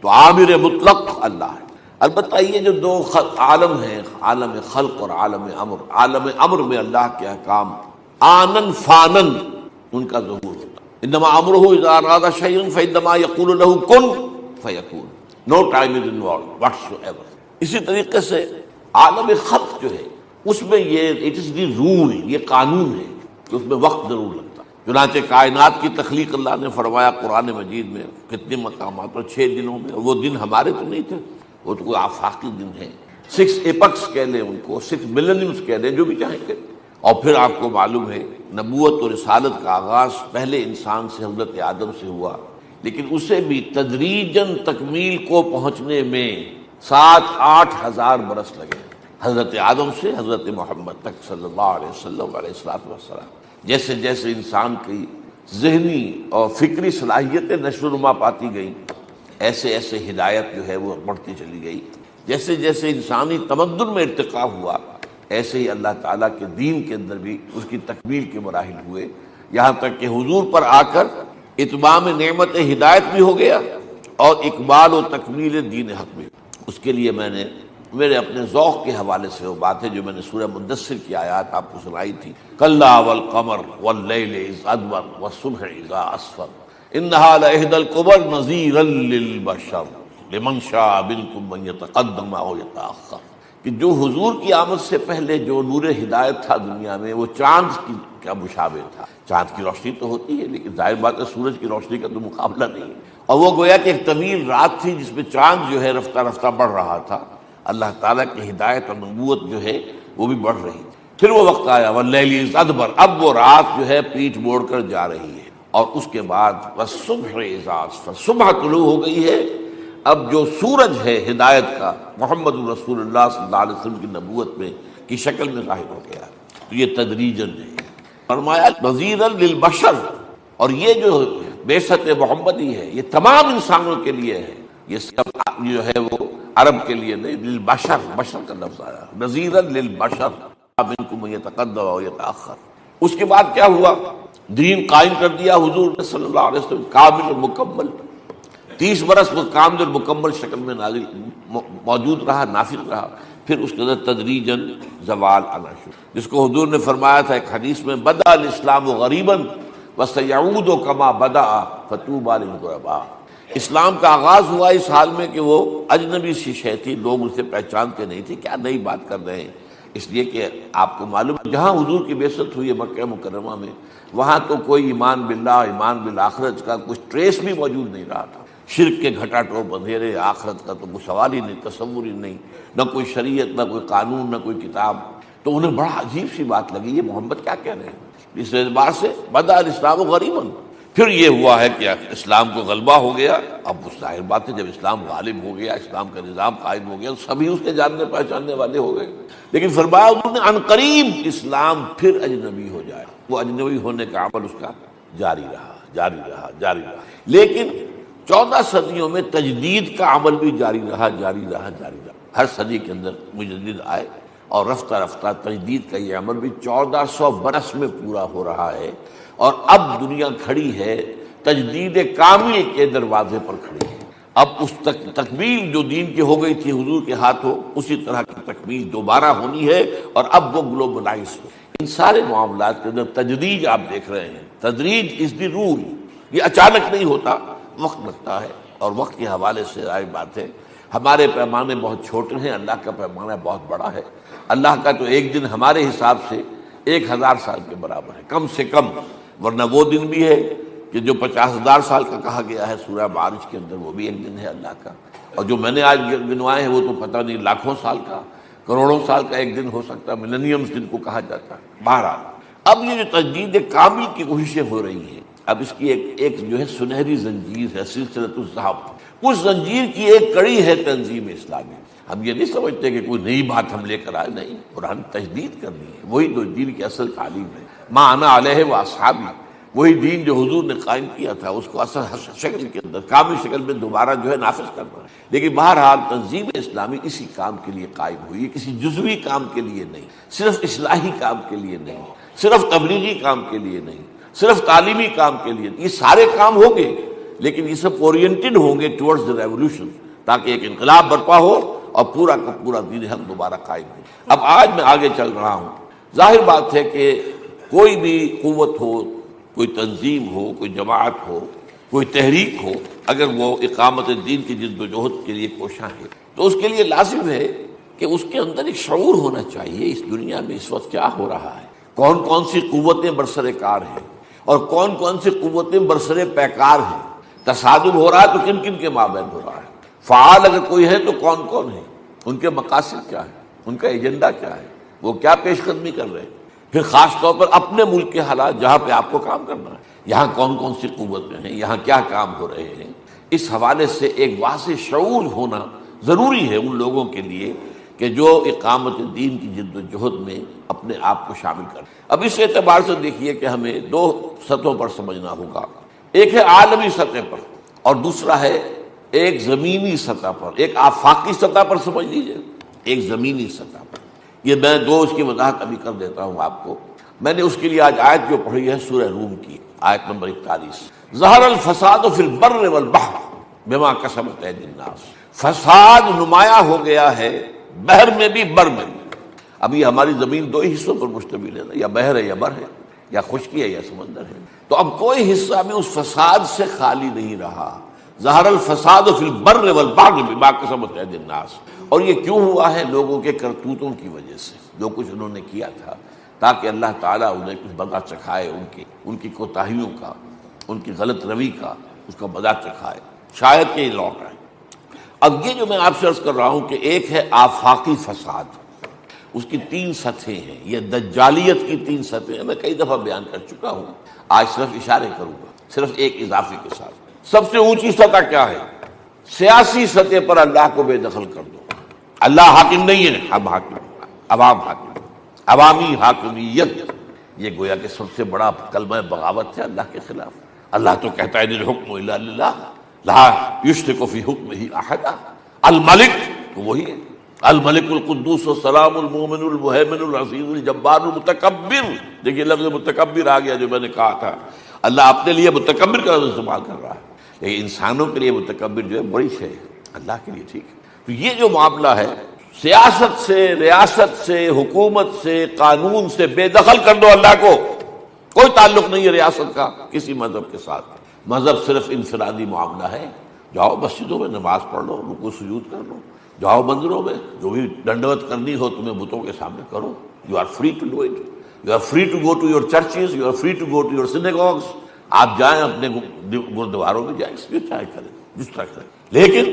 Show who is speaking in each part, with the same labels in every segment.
Speaker 1: تو عامر مطلق اللہ ہے۔ البتہ یہ جو دو عالم ہیں، عالم خلق اور عالم امر، عالم امر میں اللہ کے احکام آنن فانن ان کا ظہور ہوتا ہے۔ انما امرہ اذا اراد شیئا فانما یقول له کن فیکون، no time is involved whatsoever. اسی طریقے سے عالم خلق جو ہے اس میں یہ اٹ از دی رول، یہ قانون ہے کہ اس میں وقت ضرور لگتا ہے۔ چنانچہ کائنات کی تخلیق اللہ نے فرمایا قرآن مجید میں کتنے مقامات پر 6 دنوں میں، وہ دن ہمارے تو نہیں تھے، وہ تو کوئی آفاقی دن ہے، 6 ایپکس کہہ لیں ان کو، 6 ملینیمز کہہ لیں، جو بھی چاہیں کہ۔ اور پھر آپ کو معلوم ہے نبوت اور رسالت کا آغاز پہلے انسان سے حضرت آدم سے ہوا، لیکن اسے بھی تدریجاً تکمیل کو پہنچنے میں 7-8 ہزار برس لگے، حضرت آدم سے حضرت محمد تک صلی اللہ علیہ وسلم علیہ السلام۔ جیسے جیسے انسان کی ذہنی اور فکری صلاحیتیں نشو و نما پاتی گئیں، ایسے ایسے ہدایت جو ہے وہ بڑھتی چلی گئی۔ جیسے جیسے انسانی تمدن میں ارتقاء ہوا، ایسے ہی اللہ تعالیٰ کے دین کے اندر بھی اس کی تکمیل کے مراحل ہوئے، یہاں تک کہ حضور پر آ کر اتمام نعمت ہدایت بھی ہو گیا اور اکمال و تکمیل دین حق بھی۔ اس کے لیے میں نے میرے اپنے ذوق کے حوالے سے وہ باتیں جو میں نے سورہ مدثر کی آیات آپ کو سنائی تھی، کلا والقمر واللیل اذ ادبر والصبح اذا اسفر انہا لإحدی الکبر نذیرا للبشر لمن شاء منکم ان یتقدم او یتأخر، کہ جو حضور کی آمد سے پہلے جو نور ہدایت تھا دنیا میں وہ چاند کی کیا مشابہ تھا۔ چاند کی روشنی تو ہوتی ہے لیکن ظاہر بات ہے سورج کی روشنی کا تو مقابلہ نہیں ہے، اور وہ گویا کہ ایک طویل رات تھی جس میں چاند جو ہے رفتہ رفتہ بڑھ رہا تھا، اللہ تعالیٰ کی ہدایت اور نبوت جو ہے وہ بھی بڑھ رہی تھی۔ پھر وہ وقت آیا واللیل اذ ادبر، اب وہ رات جو ہے پیٹھ موڑ کر جا رہی ہے، اور اس کے بعد والصبح اذا اسفر، صبح طلوع ہو گئی ہے۔ اب جو سورج ہے ہدایت کا محمد رسول اللہ صلی اللہ علیہ وسلم کی نبوت میں کی شکل میں ظاہر ہو گیا، تو یہ تدریجاً ہے۔ فرمایا نذیرا للبشر، اور یہ جو بعثت محمدی ہے یہ تمام انسانوں کے لیے ہے، یہ سب جو ہے وہ عرب کے لیے نہیں، للبشر، بشر کا لفظ آیا، نذیرا للبشر منکم من یتقدم او یتأخر۔ اس کے بعد کیا ہوا؟ دین قائم کر دیا حضور نے صلی اللہ علیہ وسلم، کامل اور مکمل، 30 برس وہ کامل اور مکمل شکل میں نازل موجود رہا، نافذ رہا۔ پھر اس کے اندر تدریجاً زوال آنا شروع، جس کو حضور نے فرمایا تھا ایک حدیث میں، بدا الاسلام غریبا وسیعود کما بدا فطوبی للغرباء۔ اسلام کا آغاز ہوا اس حال میں کہ وہ اجنبی سی شے تھی، لوگ اسے پہچانتے نہیں تھے، کیا نئی بات کر رہے ہیں، اس لیے کہ آپ کو معلوم ہے جہاں حضور کی بعثت ہوئی ہے مکہ مکرمہ میں، وہاں تو کوئی ایمان باللہ، ایمان بالآخرت کا کچھ ٹریس بھی موجود نہیں رہا تھا، شرک کے گھٹا ٹوپ اندھیرے، آخرت کا تو کوئی سوال ہی نہیں، تصور ہی نہیں، نہ کوئی شریعت، نہ کوئی قانون، نہ کوئی کتاب۔ تو انہیں بڑا عجیب سی بات لگی، یہ محمد کیا کہہ رہے ہیں، اس اعتبار سے بدا الاسلام غریباً۔ پھر یہ ہوا ہے کہ اسلام کو غلبہ ہو گیا، اب ظاہر بات ہے جب اسلام غالب ہو گیا، اسلام کا نظام قائم ہو گیا، سبھی اس کے جاننے پہچاننے والے ہو گئے، لیکن فرمایا انہوں نے عن قریب اسلام پھر اجنبی ہو جائے، وہ اجنبی ہونے کا عمل اس کا جاری رہا۔ لیکن 14 صدیوں میں تجدید کا عمل بھی جاری رہا۔ ہر صدی کے اندر مجدد آئے، اور رفتہ رفتہ تجدید کا یہ عمل بھی 1400 برس میں پورا ہو رہا ہے، اور اب دنیا کھڑی ہے تجدید کامل کے دروازے پر کھڑی ہے۔ اب اس تکمیل جو دین کی ہو گئی تھی حضور کے ہاتھوں، اسی طرح کی تکمیل دوبارہ ہونی ہے، اور اب وہ گلوبلائز ہو۔ ان سارے معاملات کے اندر تدریج آپ دیکھ رہے ہیں، تدریج از دی رول، یہ اچانک نہیں ہوتا، وقت لگتا ہے، اور وقت کے حوالے سے ظاہر بات ہے ہمارے پیمانے بہت چھوٹے ہیں، اللہ کا پیمانہ بہت بڑا ہے۔ اللہ کا تو ایک دن ہمارے حساب سے 1000 سال کے برابر ہے کم سے کم، ورنہ وہ دن بھی ہے کہ جو 50,000 سال کا کہا گیا ہے سورہ معارج کے اندر، وہ بھی ایک دن ہے اللہ کا، اور جو میں نے آج گنوائے ہیں وہ تو پتہ نہیں لاکھوں سال کا، کروڑوں سال کا ایک دن ہو سکتا ہے، ملینیمز جن کو کہا جاتا ہے۔ بہرحال اب یہ جو تجدید کامل کی کوششیں ہو رہی ہیں، اب اس کی ایک جو ہے سنہری زنجیر ہے، سلسلۃ الذھب، اس زنجیر کی ایک کڑی ہے تنظیم اسلامی۔ ہم یہ نہیں سمجھتے کہ کوئی نئی بات ہم لے کر آئے، نہیں، قرآن تجدید کرنی ہے، وہی تو دین کی اصل تعلیم ہے، ما انا علیہ و اصحابی، وہی دین جو حضور نے قائم کیا تھا اس کو اصل شکل کے اندر کامل شکل میں دوبارہ جو ہے نافذ کرنا ہے۔ لیکن بہرحال تنظیم اسلامی اسی کام کے لیے قائم ہوئی ہے، کسی جزوی کام کے لیے نہیں، صرف اصلاحی کام کے لیے نہیں، صرف تبلیغی کام کے لیے نہیں، صرف تعلیمی کام کے لیے، یہ سارے کام ہوں گے لیکن یہ سب اورینٹڈ ہوں گے ٹورڈز دی ریولوشن، تاکہ ایک انقلاب برپا ہو اور پورا کا پورا دین حق دوبارہ قائم ہو۔ اب آج میں آگے چل رہا ہوں، ظاہر بات ہے کہ کوئی بھی قوت ہو، کوئی تنظیم ہو، کوئی جماعت ہو، کوئی تحریک ہو، اگر وہ اقامت دین کی جد و جہد کے لیے کوشاں ہے تو اس کے لیے لازم ہے کہ اس کے اندر ایک شعور ہونا چاہیے اس دنیا میں اس وقت کیا ہو رہا ہے، کون کون سی قوتیں برسر کار ہیں اور کون کون سی قوتیں برسر پیکار ہیں، تصادم ہو رہا ہے تو کن کن کے مابین ہو رہا ہے، فعال اگر کوئی ہے تو کون کون ہے، ان کے مقاصد کیا ہے، ان کا ایجنڈا کیا ہے، وہ کیا پیش قدمی کر رہے ہیں، پھر خاص طور پر اپنے ملک کے حالات جہاں پہ آپ کو کام کرنا ہے، یہاں کون کون سی قوتیں ہیں، یہاں کیا کام ہو رہے ہیں، اس حوالے سے ایک واضح شعور ہونا ضروری ہے ان لوگوں کے لیے کہ جو اقامت دین کی جد و جہد میں اپنے آپ کو شامل کریں۔ اب اس اعتبار سے دیکھیے کہ ہمیں دو سطحوں پر سمجھنا ہوگا، ایک ہے عالمی سطح پر اور دوسرا ہے ایک زمینی سطح پر، ایک آفاقی سطح پر سمجھ لیجیے، ایک زمینی سطح پر۔ یہ میں دو اس کی وضاحت ابھی کر دیتا ہوں آپ کو۔ میں نے اس کے لیے آج آیت جو پڑھی ہے سورہ روم کی آیت نمبر 41، ظہر الفساد فی البر والبحر بما کسبت ایدی الناس، فساد نمایاں ہو گیا ہے بحر میں بھی بر میں بھی۔ ابھی ہماری زمین دو ہی حصوں پر مشتمل ہے نا، یا بحر ہے یا بر ہے، یا خشکی ہے یا سمندر ہے، تو اب کوئی حصہ بھی اس فساد سے خالی نہیں رہا۔ ظہر الفساد فی البر والبحر بما کسبت ایدی الناس، اور یہ کیوں ہوا ہے؟ لوگوں کے کرتوتوں کی وجہ سے، جو کچھ انہوں نے کیا تھا، تاکہ اللہ تعالیٰ انہیں کچھ مزہ چکھائے ان کی کوتاہیوں کا، ان کی غلط روی کا، اس کا مزہ چکھائے، شاید کہ یہ لوٹ آئے۔ اب یہ جو میں آپ سے عرض کر رہا ہوں کہ ایک ہے آفاقی فساد، اس کی تین سطحیں ہیں، یہ دجالیت کی تین سطحیں ہیں، میں کئی دفعہ بیان کر چکا ہوں، آج صرف اشارے کروں گا، صرف ایک اضافے کے ساتھ۔ سب سے اونچی سطح کیا ہے؟ سیاسی سطح پر اللہ کو بے دخل کر دو، اللہ حاکم نہیں ہے، ہم حاکم ہیں، عوام حاکم، عوامی حاکمیت۔ یہ گویا کہ سب سے بڑا کلمہ بغاوت ہے اللہ کے خلاف۔ اللہ تو کہتا ہے ان الحکم الا للہ لا یشرک فی حکمہ احد، الملک تو وہی ہے، الملک القدوس السلام المؤمن المہیمن العزیز الجبار المتکبر۔ دیکھیے لفظ متکبر آ گیا جو میں نے کہا تھا، اللہ اپنے لیے متکبر کا لفظ استعمال کر رہا ہے، لیکن انسانوں کے لیے متکبر جو ہے بڑی شے ہے، اللہ کے لیے ٹھیک ہے۔ تو یہ جو معاملہ ہے سیاست سے، ریاست سے، حکومت سے، قانون سے بے دخل کر دو اللہ کو، کوئی تعلق نہیں ہے ریاست کا کسی مذہب کے ساتھ، مذہب صرف انفرادی معاملہ ہے۔ جاؤ مسجدوں میں نماز پڑھ لو، رکوع سجود کر لو، جاؤ مندروں میں جو بھی دنڈوت کرنی ہو تمہیں بتوں کے سامنے کرو، you are free to do it, you are free to go to your churches, you are free to go to your synagogues, آپ جائیں اپنے گردواروں میں جائیں، اس میں چاہے کریں جس طرح کریں، لیکن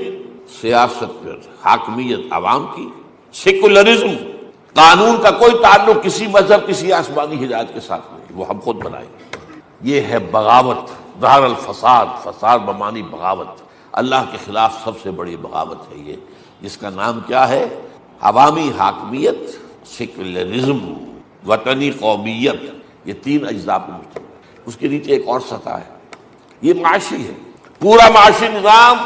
Speaker 1: سیاست پر حاکمیت عوام کی، سیکولرزم، قانون کا کوئی تعلق کسی مذہب، کسی آسمانی ہدایت کے ساتھ نہیں، وہ ہم خود بنائیں گے۔ یہ ہے بغاوت، ظہر الفساد، فساد بمانی بغاوت، اللہ کے خلاف سب سے بڑی بغاوت ہے یہ، جس کا نام کیا ہے؟ عوامی حاکمیت، سیکولرزم، وطنی قومیت، یہ تین اجزاء پر مشتمل ہے۔ اس کے نیچے ایک اور سطح ہے، یہ معاشی ہے، پورا معاشی نظام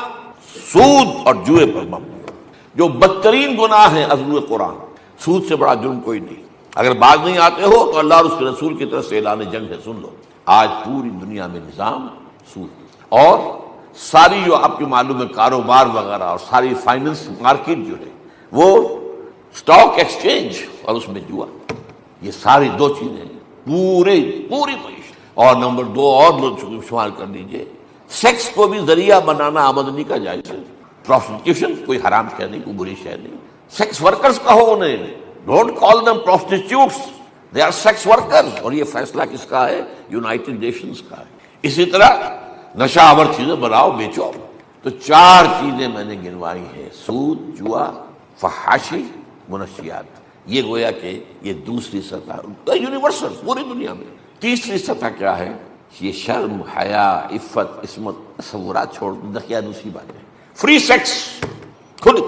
Speaker 1: سود اور جوئے پر مبنی ہے، جو بدترین گناہ ہے عزو قرآن۔ سود سے بڑا جرم کوئی نہیں، اگر باز نہیں آتے ہو تو اللہ اور اس کے رسول کی طرف سے اعلان جنگ ہے، سن لو۔ آج پوری دنیا میں نظام سود، اور ساری جو آپ کی معلوم ہے کاروبار وغیرہ اور ساری فائننس مارکیٹ جو ہے وہ اسٹاک ایکسچینج اور اس میں جوا، یہ ساری دو چیزیں پوری معیشت۔ اور نمبر دو اور شمار کر لیجئے، سیکس کو بھی ذریعہ بنانا آمدنی کا جائز ہے، پروسٹیٹیوشن کوئی حرام شے نہیں، کوئی بری شے نہیں، سیکس ورکرز کہو انہیں، don't call them prostitutes, they are sex workers, اور یہ فیصلہ کس کا ہے؟ یونائٹڈ نیشنز کا ہے۔ اسی طرح نشہ آور چیزیں بناؤ بیچو، تو چار چیزیں میں نے گنوائی ہیں، سود، جوا، فحاشی، منشیات۔ یہ گویا کہ یہ دوسری سطح یونیورسل پوری دنیا میں۔ تیسری سطح کیا ہے؟ یہ شرم، حیا، عفت، عصمت، تصورات چھوڑ دقیانوسی باتیں، فری سیکس، خود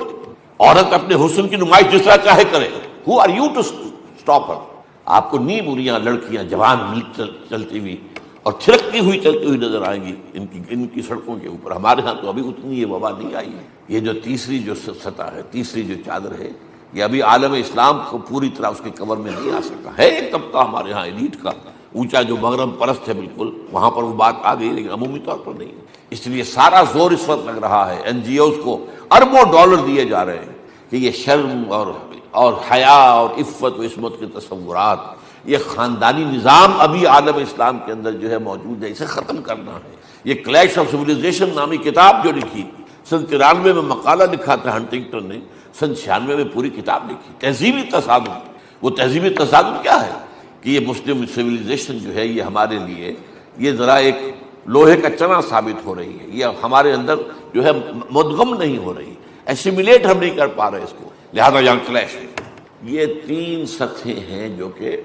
Speaker 1: عورت اپنے حسن کی نمائش جس طرح چاہے کرے، who are you to stop her? آپ کو نی بریاں لڑکیاں جوان چلتی ہوئی اور چھلکتی ہوئی چلتی ہوئی نظر آئیں گی ان کی سڑکوں کے اوپر۔ ہمارے ہاں تو ابھی اتنی یہ وبا نہیں آئی ہے۔ یہ جو تیسری جو سطح ہے، تیسری جو چادر ہے، یہ ابھی عالم اسلام کو پوری طرح اس کے کور میں نہیں آ سکا ہے۔ ایک طبقہ ہمارے ہاں ایلیٹ کا اونچا جو مغرب پرست ہے بالکل وہاں پر وہ بات آ گئی، لیکن عمومی طور پر نہیں. اس لیے سارا زور اس وقت لگ رہا ہے، این جی اوز کو اربوں ڈالر دیے جا رہے ہیں کہ یہ شرم اور حیا اور عفت و عصمت کے تصورات، یہ خاندانی نظام ابھی عالم اسلام کے اندر جو ہے موجود ہے، اسے ختم کرنا ہے. یہ کلیش آف سویلائزیشن نامی کتاب جو لکھی سن 93 میں مقالہ لکھا تھا ہنٹنگٹن نے، سن 96 میں پوری کتاب لکھی، تہذیبی تصادم. وہ تہذیبی تصادم کیا ہے کہ یہ مسلم سویلائزیشن جو ہے یہ ہمارے لیے یہ ذرا ایک لوہے کا چنا ثابت ہو رہی ہے، یہ ہمارے اندر جو ہے مدغم نہیں ہو رہی، ایسیمیلیٹ ہم نہیں کر پا رہے اس کو، لہذا یہاں کلیش ہے. یہ 3 سطحیں ہیں جو کہ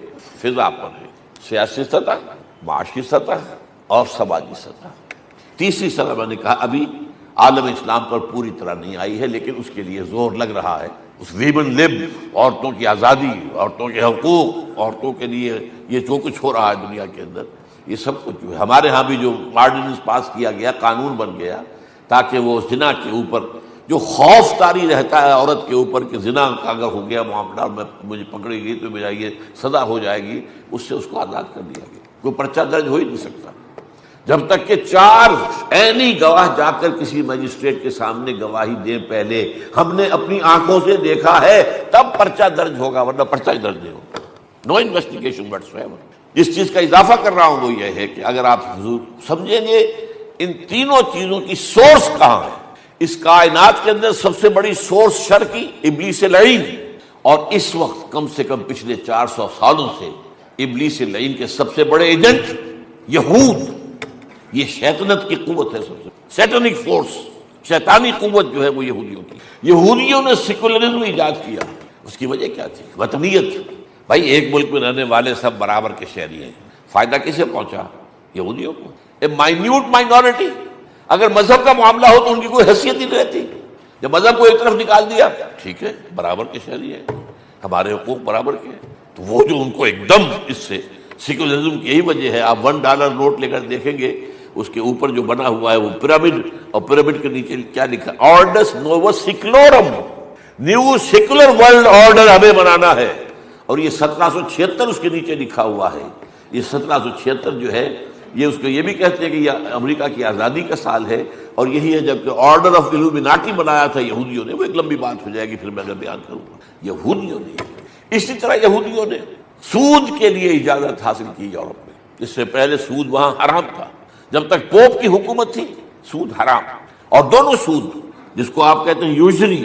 Speaker 1: فضا پر ہیں، سیاسی سطح، معاشی سطح اور سماجی سطح. تیسری سطح میں نے کہا ابھی عالم اسلام پر پوری طرح نہیں آئی ہے، لیکن اس کے لیے زور لگ رہا ہے. اس ویمن لب، عورتوں کی آزادی، عورتوں کے حقوق، عورتوں کے لیے یہ جو کچھ ہو رہا ہے دنیا کے اندر، یہ سب کچھ جو ہے ہمارے ہاں بھی جو آرڈیننس پاس کیا گیا، قانون بن گیا تاکہ وہ زنا کے اوپر جو خوف طاری رہتا ہے عورت کے اوپر کہ زنا کا اگر ہو گیا معاملہ، میں مجھے پکڑی گئی تو میرا یہ سزا ہو جائے گی، اس سے اس کو آزاد کر دیا گیا. کوئی پرچہ درج ہو ہی نہیں سکتا جب تک کہ 4 عینی گواہ جا کر کسی مجسٹریٹ کے سامنے گواہی دیں. پہلے ہم نے اپنی آنکھوں سے دیکھا ہے تب پرچہ درج ہوگا، ورنہ پرچہ ہی درج نہیں ہوگا. نو انویسٹیگیشن وٹس ایور. جس چیز کا اضافہ کر رہا ہوں وہ یہ ہے کہ اگر آپ حضور سمجھیں گے ان تینوں چیزوں کی سورس کہاں ہے. اس کائنات کے اندر سب سے بڑی سورس شر کی ابلیس لعین، اور اس وقت کم سے کم پچھلے 400 سالوں سے ابلیس لعین کے سب سے بڑے ایجنٹ یہود. یہ شیطنت کی قوت ہے، سب سے سیٹنک فورس، شیطانی قوت جو ہے وہ یہودیوں کی. یہودیوں نے سیکولرزم ایجاد کیا. اس کی وجہ کیا تھی؟ وطنیت. بھائی ایک ملک میں رہنے والے سب برابر کے شہری ہیں، فائدہ کسے پہنچا؟ یہودیوں کو. اے مائنیوٹ مائنورٹی. اگر مذہب کا معاملہ ہو تو ان کی کوئی حیثیت ہی نہیں رہتی. جب مذہب کو ایک طرف نکال دیا، ٹھیک ہے برابر کے شہری ہیں، ہمارے حقوق برابر کے ہیں. تو وہ جو ان کو ایک دم اس سے سیکولرزم کی یہی وجہ ہے. آپ $1 نوٹ لے کر دیکھیں گے اس کے اوپر جو بنا ہوا ہے وہ پیرامڈ، اور پیرامڈ کے نیچے کیا لکھا؟ آرڈرس نووس سیکولورم. نیو سیکولر ورلڈ آرڈر ہمیں بنانا ہے. اور یہ 1776 اس کے نیچے لکھا ہوا ہے. یہ 1776 جو ہے یہ اس کو یہ بھی کہتے ہیں کہ یہ امریکہ کی آزادی کا سال ہے، اور یہی ہے جب کہ آرڈر آف الومیناٹی بنایا تھا یہودیوں نے. وہ ایک لمبی بات ہو جائے گی پھر میں اگر بیان کروں گا. یہودیوں نے اسی طرح یہودیوں نے سود کے لیے اجازت حاصل کی یورپ میں. اس سے پہلے سود وہاں حرام تھا. جب تک پوپ کی حکومت تھی سود حرام. اور دونوں سود جس کو آپ کہتے ہیں یوزری،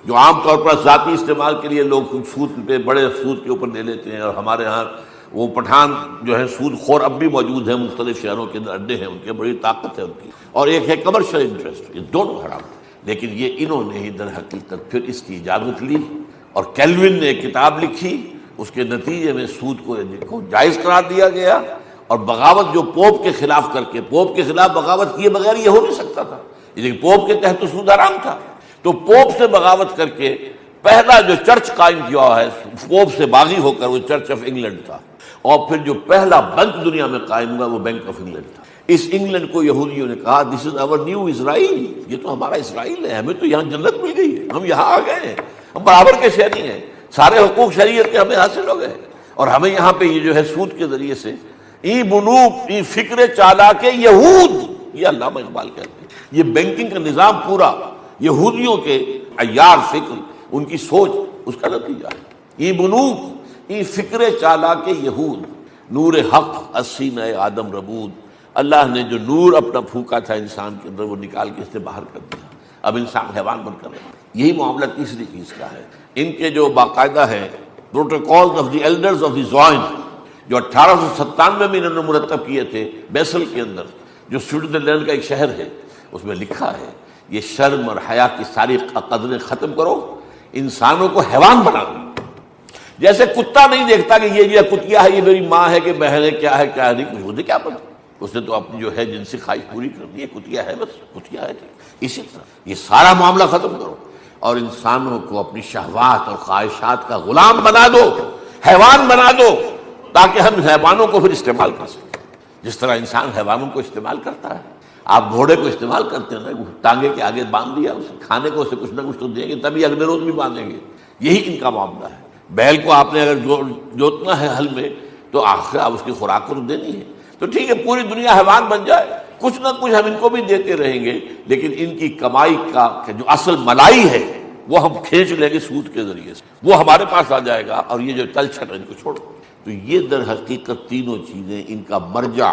Speaker 1: جو عام طور پر ذاتی استعمال کے لیے لوگ سود پہ بڑے سود کے اوپر لے لیتے ہیں، اور ہمارے ہاں وہ پٹھان جو ہے سود خور اب بھی موجود ہیں، مختلف شہروں کے اندر اڈے ہیں ان کے، بڑی طاقت ہے ان کی. اور ایک ہے کمرشل انٹرسٹ. یہ دونوں حرام. لیکن یہ انہوں نے ہی در حقیقت پھر اس کی اجازت لی، اور کیلوین نے ایک کتاب لکھی، اس کے نتیجے میں سود کو جائز قرار دیا گیا. اور بغاوت جو پوپ کے خلاف کر کے، پوپ کے خلاف بغاوت کیے بغیر یہ ہو نہیں سکتا تھا، لیکن پوپ کے تحت تو سود حرام تھا. تو پوپ سے بغاوت کر کے پہلا جو چرچ قائم کیا ہے، پوپ سے باغی ہو کر، وہ چرچ آف انگلینڈ تھا. اور پھر جو پہلا بینک دنیا میں قائم ہوا وہ بینک آف انگلینڈ تھا. اس انگلینڈ کو یہودیوں نے کہا دس از آور نیو اسرائیل. یہ تو ہمارا اسرائیل ہے، ہمیں تو یہاں جنت مل گئی ہے، ہم یہاں آ گئے ہیں، ہم برابر کے شہری ہیں، سارے حقوق شریعت کے ہمیں حاصل ہو گئے. اور ہمیں یہاں پہ یہ جو ہے سود کے ذریعے سے ای بنوک ای فکر چالاک یہود، یہ علامہ اقبال کہتے ہیں، یہ بینکنگ کا نظام پورا یہودیوں کے عیار فکر، ان کی سوچ، اس کا نتیجہ ہے. ای بنوک ای فکر چالاک یہود، نور حق السینہ آدم ربود. اللہ نے جو نور اپنا پھونکا تھا انسان کے اندر وہ نکال کے اس سے باہر کر دیا. اب انسان حیوان بن کر رہا. یہی معاملہ تیسری چیز کا ہے. ان کے جو باقاعدہ ہے protocol of the elders of the Zion, جو 1897 میں انہوں نے مرتب کیے تھے بیسل کے اندر، جو سوئٹزرلینڈ کا ایک شہر ہے، اس میں لکھا ہے یہ شرم اور حیا کی ساری قدریں ختم کرو، انسانوں کو حیوان بنا دو. جیسے کتا نہیں دیکھتا کہ یہ کتیا ہے، یہ میری ماں ہے کہ بہن ہے، کیا ہے کیا نہیں، کچھ مجھے کیا پتا، اس نے تو اپنی جو ہے جنسی خواہش پوری کر دی ہے، کتیا ہے بس، کتیا ہے. اسی طرح یہ سارا معاملہ ختم کرو اور انسانوں کو اپنی شہوات اور خواہشات کا غلام بنا دو، حیوان بنا دو، تاکہ ہم حیوانوں کو پھر استعمال کر سکیں جس طرح انسان حیوانوں کو استعمال کرتا ہے. آپ گھوڑے کو استعمال کرتے ہیں نا، ٹانگے کے آگے باندھ دیا، اسے کھانے کو اسے کچھ نہ کچھ تو دیں گے، تبھی اگلے روز بھی باندھیں گے. یہی ان کا معاملہ ہے. بیل کو آپ نے اگر جوتنا ہے ہل میں تو آخر آپ اس کی خوراک کو تو دینی ہے. تو ٹھیک ہے پوری دنیا حیوان بن جائے، کچھ نہ کچھ ہم ان کو بھی دیتے رہیں گے، لیکن ان کی کمائی کا جو اصل ملائی ہے وہ ہم کھینچ لیں گے سود کے ذریعے سے، وہ ہمارے پاس آ جائے گا، اور یہ جو تلچھٹ ہے ان کو چھوڑو. تو یہ در حقیقت تینوں چیزیں ان کا مرجع،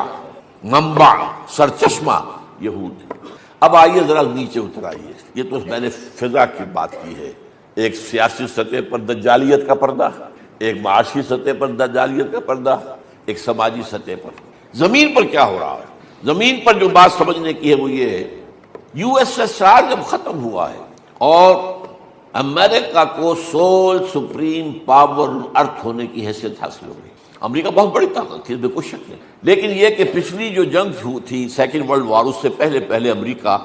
Speaker 1: منبع، سرچشمہ یہود ہے. اب آئیے ذرا نیچے اتر آئیے. یہ تو میں نے فضا کی بات کی ہے، ایک سیاسی سطح پر دجالیت کا پردہ، ایک معاشی سطح پر دجالیت کا پردہ، ایک سماجی سطح پر. زمین پر کیا ہو رہا ہے؟ زمین پر جو بات سمجھنے کی ہے وہ یہ ہے، یو ایس ایس آر جب ختم ہوا ہے اور امریکہ کو سول سپریم پاور ارتھ ہونے کی حیثیت حاصل ہو گئی. امریکہ بہت بڑی طاقت تھی، اس میں کوئی شک نہیں، لیکن یہ کہ پچھلی جو جنگ تھی سیکنڈ ورلڈ وار، اس سے پہلے امریکہ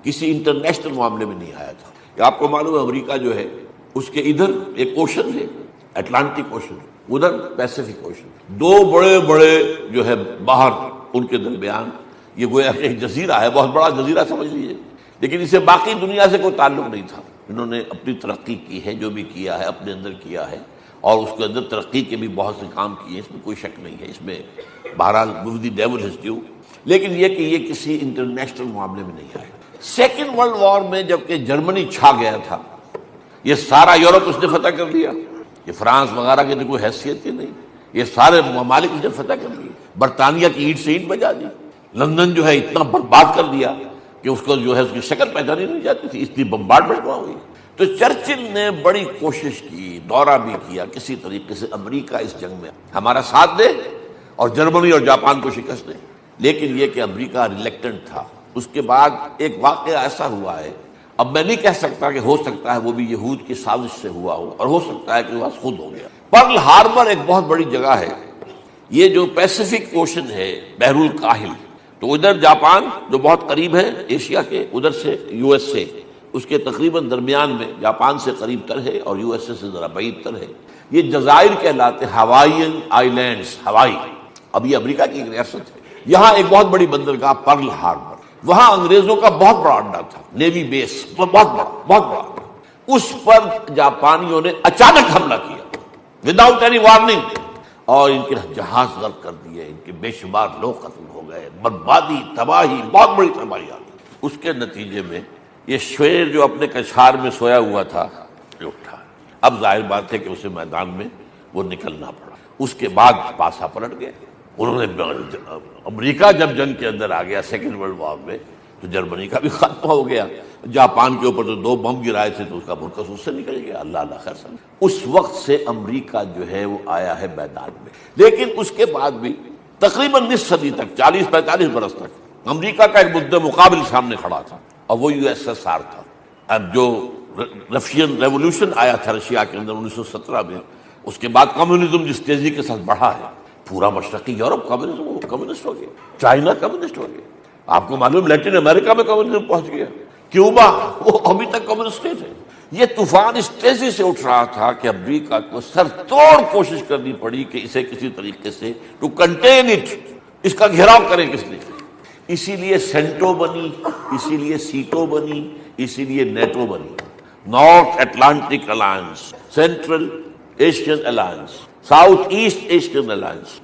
Speaker 1: کسی انٹرنیشنل معاملے میں نہیں آیا تھا. کہ آپ کو معلوم ہے امریکہ جو ہے اس کے ادھر ایک اوشن ہے، اٹلانٹک اوشن، ادھر پیسیفک اوشن، دو بڑے بڑے جو ہے باہر ان کے درمیان یہ گویا ایک جزیرہ ہے، بہت بڑا جزیرہ سمجھ لیجیے، لیکن اسے باقی دنیا سے کوئی تعلق نہیں تھا. انہوں نے اپنی ترقی کی ہے، جو بھی کیا ہے اپنے اندر کیا ہے، اور اس کے اندر ترقی کے بھی بہت سے کام کیے، اس میں کوئی شک نہیں ہے، اس میں بہرحال دی ڈیول ہز ڈیو، لیکن یہ کہ یہ کسی انٹرنیشنل معاملے میں نہیں آئے. سیکنڈ ورلڈ وار میں جب کہ جرمنی چھا گیا تھا، یہ سارا یورپ اس نے فتح کر لیا، یہ فرانس وغیرہ کی کوئی حیثیت ہی نہیں، یہ سارے ممالک اس نے فتح کر لیے، برطانیہ کی اینٹ سے اینٹ بجا دی، لندن جو ہے اتنا برباد کر دیا کہ اس کو جو ہے اس کی شکل پہچانی نہیں جاتی تھی، اتنی بمبارڈمنٹ وہاں ہوئی. تو چرچل نے بڑی کوشش کی، دورہ بھی کیا کسی طریقے سے امریکہ اس جنگ میں ہمارا ساتھ دے اور جرمنی اور جاپان کو شکست دے، لیکن یہ کہ امریکہ ریلیکٹنٹ تھا. اس کے بعد ایک واقعہ ایسا ہوا ہے، اب میں نہیں کہہ سکتا کہ ہو سکتا ہے وہ بھی یہود کی سازش سے ہوا ہو، اور ہو سکتا ہے کہ وہ خود ہو گیا. پرل ہاربر ایک بہت بڑی جگہ ہے، یہ جو پیسیفک اوشن ہے بحر الکاہل، تو ادھر جاپان جو بہت قریب ہے ایشیا کے، ادھر سے یو ایس اے اس کے تقریباً درمیان میں، جاپان سے قریب تر ہے اور یو ایس اے سے ذرا بعید تر ہے. یہ جزائر کہلاتے ہوائین آئیلینڈز، ہوائی، اب یہ امریکہ کی ایک ریاست ہے. یہاں ایک بہت بڑی بندرگاہ پرل ہاربر، وہاں انگریزوں کا بہت بڑا اڈا تھا، نیوی بیس بہت بڑا. اس پر جاپانیوں نے اچانک حملہ کیا وداؤٹ اینی وارننگ، اور ان کے جہاز غرق کر دیے، ان کے بے شمار لوگ قتل ہو گئے، بربادی، تباہی، بہت بڑی تباہی آ گئی. اس کے نتیجے میں یہ شیر جو اپنے کچھار میں سویا ہوا تھا اٹھا. اب ظاہر بات ہے کہ اسے میدان میں وہ نکلنا پڑا. اس کے بعد پاسا پلٹ گئے. انہوں نے امریکہ جب جنگ کے اندر آ گیا سیکنڈ ورلڈ وار میں، تو جرمنی کا بھی خاتمہ ہو گیا. جاپان کے اوپر تو 2 بم گرائے تھے تو اس کا مرکز اس سے نکل گیا، اللہ اللہ خیر سمجھ. اس وقت سے امریکہ جو ہے وہ آیا ہے میدان میں، لیکن اس کے بعد بھی تقریباً نصف صدی تک، 40-45 برس تک امریکہ کا ایک مدعا مقابل سامنے کھڑا تھا، اور وہ یو ایس ایس آر تھا. اب جو رشین ریولوشن آیا تھا رشیا کے اندر 1917 میں، اس کے بعد کمیونزم جس تیزی کے ساتھ بڑھا ہے، پورا مشرقی یورپ کمیونسٹ ہو گیا، چائنا کمیونسٹ ہو گیا. آپ کو معلوم لیٹن امریکہ میں کمیونزم پہنچ گیا، کیوبا وہ ابھی تک کمیونسٹ ہے. یہ طوفان اس تیزی سے اٹھ رہا تھا کہ امریکہ کو سر توڑ کوشش کرنی پڑی کہ اسے کسی طریقے سے ٹو کنٹین اٹ، اس کا گھیراؤ کریں کس نے. اسی لیے سینٹو بنی، اسی لیے سیٹو بنی، اسی لیے نیٹو بنی، North Atlantic alliance, central Asian alliance, South East Asian alliance.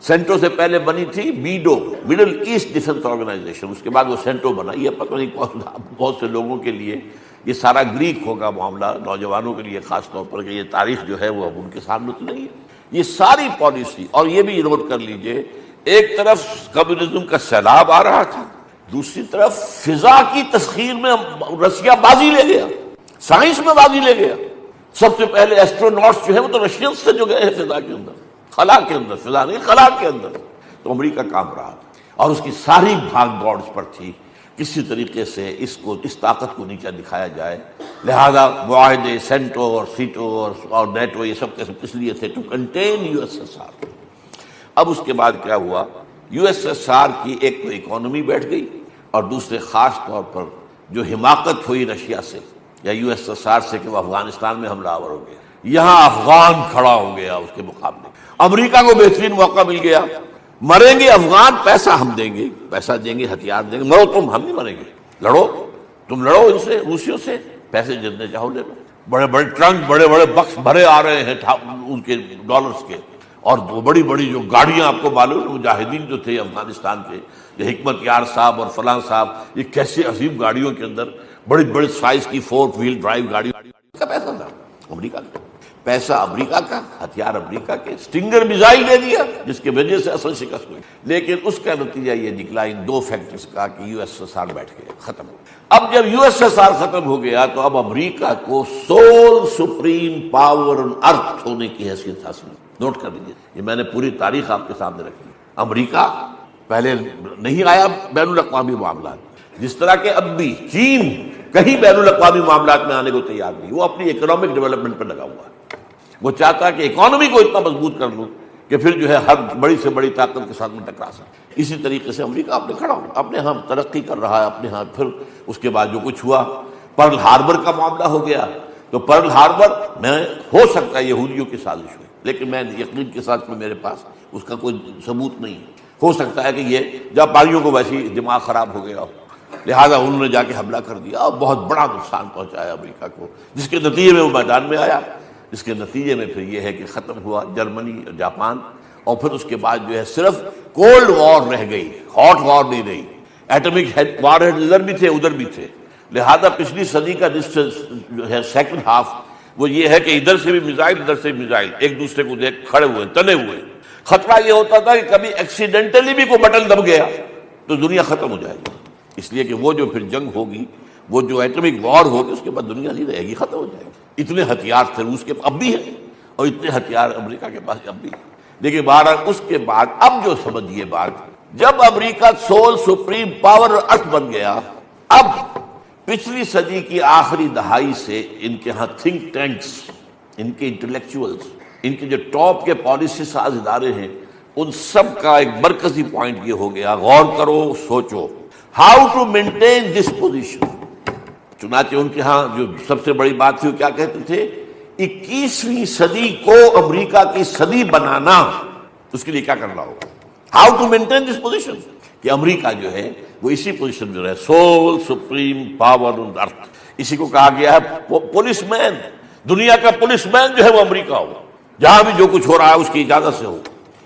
Speaker 1: CENTO سے پہلے بنی تھی MEDO, Middle East defence organisation, اس کے بعد وہ سینٹو بنا. یہ پتہ نہیں بہت سے لوگوں کے لیے یہ سارا گریک ہوگا معاملہ، نوجوانوں کے لیے خاص طور پر، کہ یہ تاریخ جو ہے وہ اب ان کے سامنے تو نہیں ہے. یہ ساری پالیسی، اور یہ بھی نوٹ کر لیجئے، ایک طرف کمیونزم کا سیلاب آ رہا تھا، دوسری طرف فضا کی تسخیر میں رشیا بازی لے گیا، سائنس میں بازی لے گیا. سب سے پہلے ایسٹروناٹس جو ہے وہ تو رشین سے جو گئے ہیں فضا کے اندر، خلا کے اندر، فضا نہیں خلا کے اندر. تو امریکہ کام رہا اور اس کی ساری بھاگ دوڑ اس پر تھی کسی طریقے سے اس طاقت کو نیچا دکھایا جائے. لہذا معاہدے سینٹو اور سیٹو اور نیٹو یہ سب کے سب اس لیے تھے to contain U S S R. اب اس کے بعد کیا ہوا، یو ایس ایس آر کی ایک تو اکانومی بیٹھ گئی، اور دوسرے خاص طور پر جو حماقت ہوئی رشیا سے یا یو ایس ایس آر سے کہ وہ افغانستان میں حملہ آور ہو گیا. یہاں افغان کھڑا ہو گیا اس کے مقابلے. امریکہ کو بہترین موقع مل گیا، مریں گے افغان، پیسہ ہم دیں گے، پیسہ دیں گے، ہتھیار دیں گے، مرو تم، ہم نہیں مریں گے، لڑو تم، لڑو ان سے، روسیوں سے، پیسے جتنے چاہو لے لو. بڑے بڑے ٹرنک، بڑے بڑے بکس بھرے آ رہے ہیں ان کے ڈالرز کے، اور وہ بڑی بڑی جو گاڑیاں آپ کو معلوم ہے، مجاہدین جو تھے افغانستان کے، یہ حکمت یار صاحب اور فلاں صاحب، یہ کیسے عظیم گاڑیوں کے اندر بڑی بڑی سائز کی 4 وہیل ڈرائیو گاڑی کا پیسہ تھا، امریکہ کا پیسہ، امریکہ کا ہتھیار، امریکہ کے اسٹنگر میزائل دے دیا جس کی وجہ سے اصل شکست ہوئی، لیکن اس کا نتیجہ یہ نکلا ان 2 فیکٹرز کا کہ یو ایس ایس آر بیٹھ گیا، ختم ہو گیا۔ اب جب یو ایس ایس آر ختم ہو گیا تو اب امریکہ کو سول سپریم پاور آن ارتھ ہونے کی حیثیت حاصل ہوئی۔ نوٹ کر لیجیے، یہ میں نے پوری تاریخ آپ کے سامنے رکھی۔ امریکہ پہلے نہیں آیا بین الاقوامی معاملات، جس طرح کہ اب بھی چین کہیں بین الاقوامی معاملات میں آنے کو تیار نہیں، وہ اپنی اکنامک ڈیولپمنٹ پر لگا ہوا ہے، وہ چاہتا ہے کہ اکانومی کو اتنا مضبوط کر لوں کہ پھر جو ہے ہر بڑی سے بڑی طاقت کے ساتھ میں ٹکرا سکے۔ اسی طریقے سے امریکہ اپنے کھڑا ہو، اپنے ہاں ترقی کر رہا ہے اپنے ہاں۔ پھر اس کے بعد جو کچھ ہوا، پرل ہاربر کا معاملہ ہو گیا، تو پرل ہاربر میں ہو سکتا ہے یہودیوں کی سازش ہوئی، لیکن میں یقین کے ساتھ میں میرے پاس اس کا کوئی ثبوت نہیں ہے۔ ہو سکتا ہے کہ یہ جاپانیوں کو ویسے ہی دماغ خراب ہو گیا ہو، لہٰذا انہوں نے جا کے حملہ کر دیا اور بہت بڑا نقصان پہنچایا امریکہ کو، جس کے نتیجے میں وہ میدان میں آیا۔ اس کے نتیجے میں پھر یہ ہے کہ ختم ہوا جرمنی اور جاپان، اور پھر اس کے بعد جو ہے صرف کولڈ وار رہ گئی، ہاٹ وار نہیں رہی۔ ایٹمک وار ہیڈ ادھر بھی تھے ادھر بھی تھے، لہذا پچھلی صدی کا جو ہے سیکنڈ ہاف وہ یہ ہے کہ ادھر سے بھی میزائل ادھر سے بھی میزائل، ایک دوسرے کو دیکھ کھڑے ہوئے تنے ہوئے۔ خطرہ یہ ہوتا تھا کہ کبھی ایکسیڈنٹلی بھی کوئی بٹن دب گیا تو دنیا ختم ہو جائے گی، اس لیے کہ وہ جو پھر جنگ ہوگی، وہ جو ایٹمک وار ہوگی، اس کے بعد دنیا نہیں رہے گی، ختم ہو جائے گی۔ اتنے ہتھیار تھے روس کے اب بھی ہیں، اور اتنے ہتھیار امریکہ کے پاس اب بھی ہیں، لیکن بہرحال اس کے بعد اب جو سمجھیے بات، جب امریکہ سول سپریم پاور ارتھ بن گیا، اب پچھلی صدی کی آخری دہائی سے ان کے ہاں تھنک ٹینکس، ان کے انٹلیکچوئلز، ان کے جو ٹاپ کے پالیسی ساز ادارے ہیں، ان سب کا ایک مرکزی پوائنٹ یہ ہو گیا، غور کرو سوچو، how to maintain this position. چنانچہ ان کے ہاں جو سب سے بڑی بات تھی وہ کیا کہتے تھے، 21ویں صدی کو امریکہ کی صدی بنانا، اس کے لیے کیا کرنا ہوگا، how to maintain this position, کہ امریکہ جو ہے وہ اسی پوزیشن میں رہے، sole supreme power on earth. اسی کو کہا گیا ہے پولیس مین، دنیا کا پولیس مین جو ہے وہ امریکہ ہو، جہاں بھی جو کچھ ہو رہا ہے اس کی اجازت سے ہو،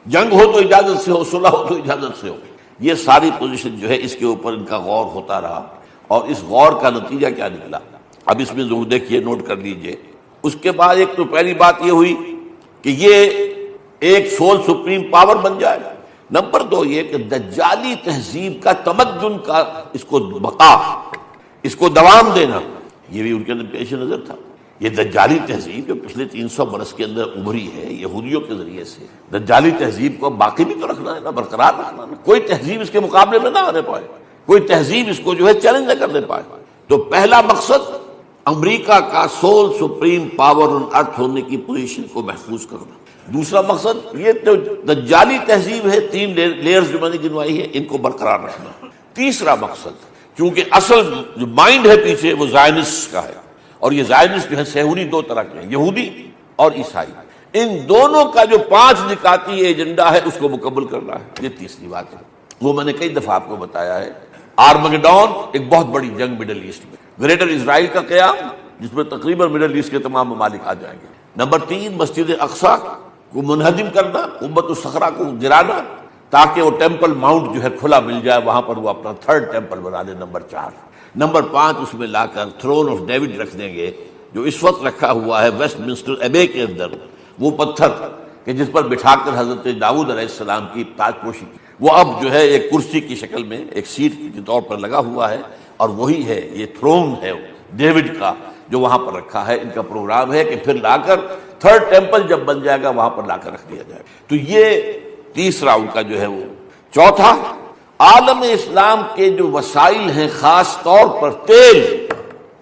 Speaker 1: جنگ ہو تو اجازت سے ہو، صلح ہو تو اجازت سے ہو۔ یہ ساری پوزیشن جو ہے اس کے اوپر ان کا غور ہوتا رہا، اور اس غور کا نتیجہ کیا نکلا، اب اس میں ضرور دیکھیے، نوٹ کر لیجئے۔ اس کے بعد ایک تو پہلی بات یہ ہوئی کہ یہ ایک سول سپریم پاور بن جائے، نمبر 2 یہ کہ دجالی تہذیب کا، تمدن کا اس کو بقا، اس کو دوام دینا، یہ بھی ان کے پیش نظر تھا۔ یہ دجالی تہذیب جو پچھلے 300 برس کے اندر ابھری ہے یہودیوں کے ذریعے سے، دجالی تہذیب کو باقی بھی تو رکھنا ہے نا، برقرار رکھنا ہے، کوئی تہذیب اس کے مقابلے میں نہ آنے پائے، کوئی تہذیب اس کو جو ہے چیلنج نہ کرنے پائے۔ تو پہلا مقصد امریکہ کا سول سپریم پاور آن ارتھ ہونے کی پوزیشن کو محفوظ کرنا۔ دوسرا مقصد یہ تو دجالی تہذیب ہے، 3 لیئرز جو میں نے گنوائی ہے، ان کو برقرار رکھنا۔ تیسرا مقصد، چونکہ اصل جو مائنڈ ہے پیچھے وہ زائنسٹ کا ہے، اور یہ زائنسٹ جو ہے صہیونی 2 طرح کے ہیں، یہودی اور عیسائی، ان دونوں کا جو 5 نکاتی ایجنڈا ہے اس کو مکمل کرنا ہے۔ یہ تیسری بات ہے، وہ میں نے کئی دفعہ آپ کو بتایا ہے۔ آرمگڈون ایک بہت بڑی جنگ مڈل ایسٹ میں، گریٹر اسرائیل کا قیام، جس میں تقریباً مڈل ایسٹ کے تمام ممالک آ جائیں گے۔ نمبر 3 مسجد اقصیٰ کو منہدم کرنا، قبۃ الصخرہ کو گرانا، تاکہ وہ ٹیمپل ماؤنٹ جو ہے کھلا مل جائے، وہاں پر وہ اپنا 3rd ٹیمپل بنا لے۔ نمبر 4 نمبر 5 اس میں لا کر تھرون آف ڈیوڈ رکھ دیں گے، جو اس وقت رکھا ہوا ہے ویسٹ منسٹر ایبے کے اندر، وہ پتھر کہ جس پر بٹھا کر حضرت داؤد علیہ السلام کی تاج پوشی کی، وہ اب جو ہے ایک کرسی کی شکل میں ایک سیٹ کے طور پر لگا ہوا ہے، اور وہی ہے یہ تھرون ہے ڈیوڈ کا جو وہاں پر رکھا ہے۔ ان کا پروگرام ہے کہ پھر لا کر 3rd ٹیمپل جب بن جائے گا وہاں پر لا کر رکھ دیا جائے گا۔ تو یہ تیسرا ان کا جو ہے وہ۔ چوتھا، عالم اسلام کے جو وسائل ہیں، خاص طور پر تیل،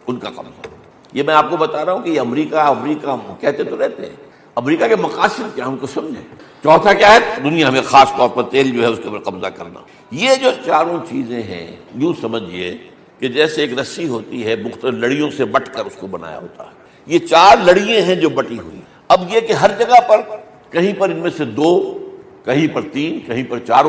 Speaker 1: ان کا قبضہ۔ یہ میں آپ کو بتا رہا ہوں کہ یہ امریکہ کہتے تو رہتے ہیں، امریکہ کے مقاصد کیا ان کو سمجھیں۔ چوتھا کیا ہے، دنیا میں خاص طور پر تیل جو ہے اس کے اوپر قبضہ کرنا۔ یہ جو چاروں چیزیں ہیں، یوں سمجھیے کہ جیسے ایک رسی ہوتی ہے، مختلف لڑیوں سے بٹ کر اس کو بنایا ہوتا ہے، یہ 4 لڑییں ہیں جو بٹی ہوئی۔ اب یہ کہ ہر جگہ پر کہیں پر ان میں سے 2، کہیں پر 3، کہیں پر 4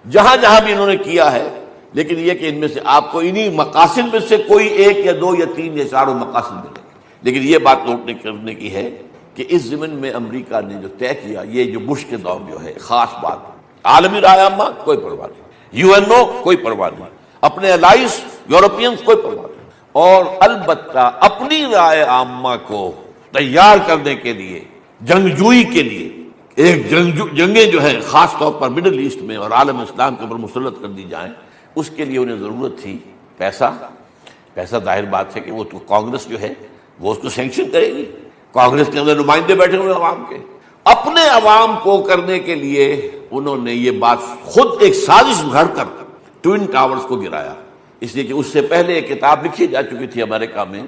Speaker 1: جہاں جہاں بھی انہوں نے کیا ہے، لیکن یہ کہ ان میں سے آپ کو انہی مقاصد میں سے کوئی 1 یا 2 یا 3 یا 4 مقاصد ملیں گے۔ لیکن یہ بات نوٹ کرنے کی ہے کہ اس ضمن میں امریکہ نے جو طے کیا، یہ جو بش کے دور جو ہے خاص بات، عالمی رائے عامہ کوئی پرواہ نہیں، یو این او کوئی پرواہ نہیں، اپنے الائز یورپینز کوئی پرواہ نہیں، اور البتہ اپنی رائے عامہ کو تیار کرنے کے لیے، جنگجوئی کے لیے، ایک جنگیں جو ہے خاص طور پر مڈل ایسٹ میں اور عالم اسلام کے اوپر مسلط کر دی جائیں، اس کے لیے انہیں ضرورت تھی پیسہ ظاہر بات ہے کہ وہ تو کانگریس جو ہے وہ اس کو سینکشن کرے گی، کانگریس کے اندر نمائندے بیٹھے ہوئے عوام کے، اپنے عوام کو کرنے کے لیے انہوں نے یہ بات خود ایک سازش گھڑ کر ٹوئن ٹاورز کو گرایا، اس لیے کہ اس سے پہلے ایک کتاب لکھی جا چکی تھی امریکہ میں،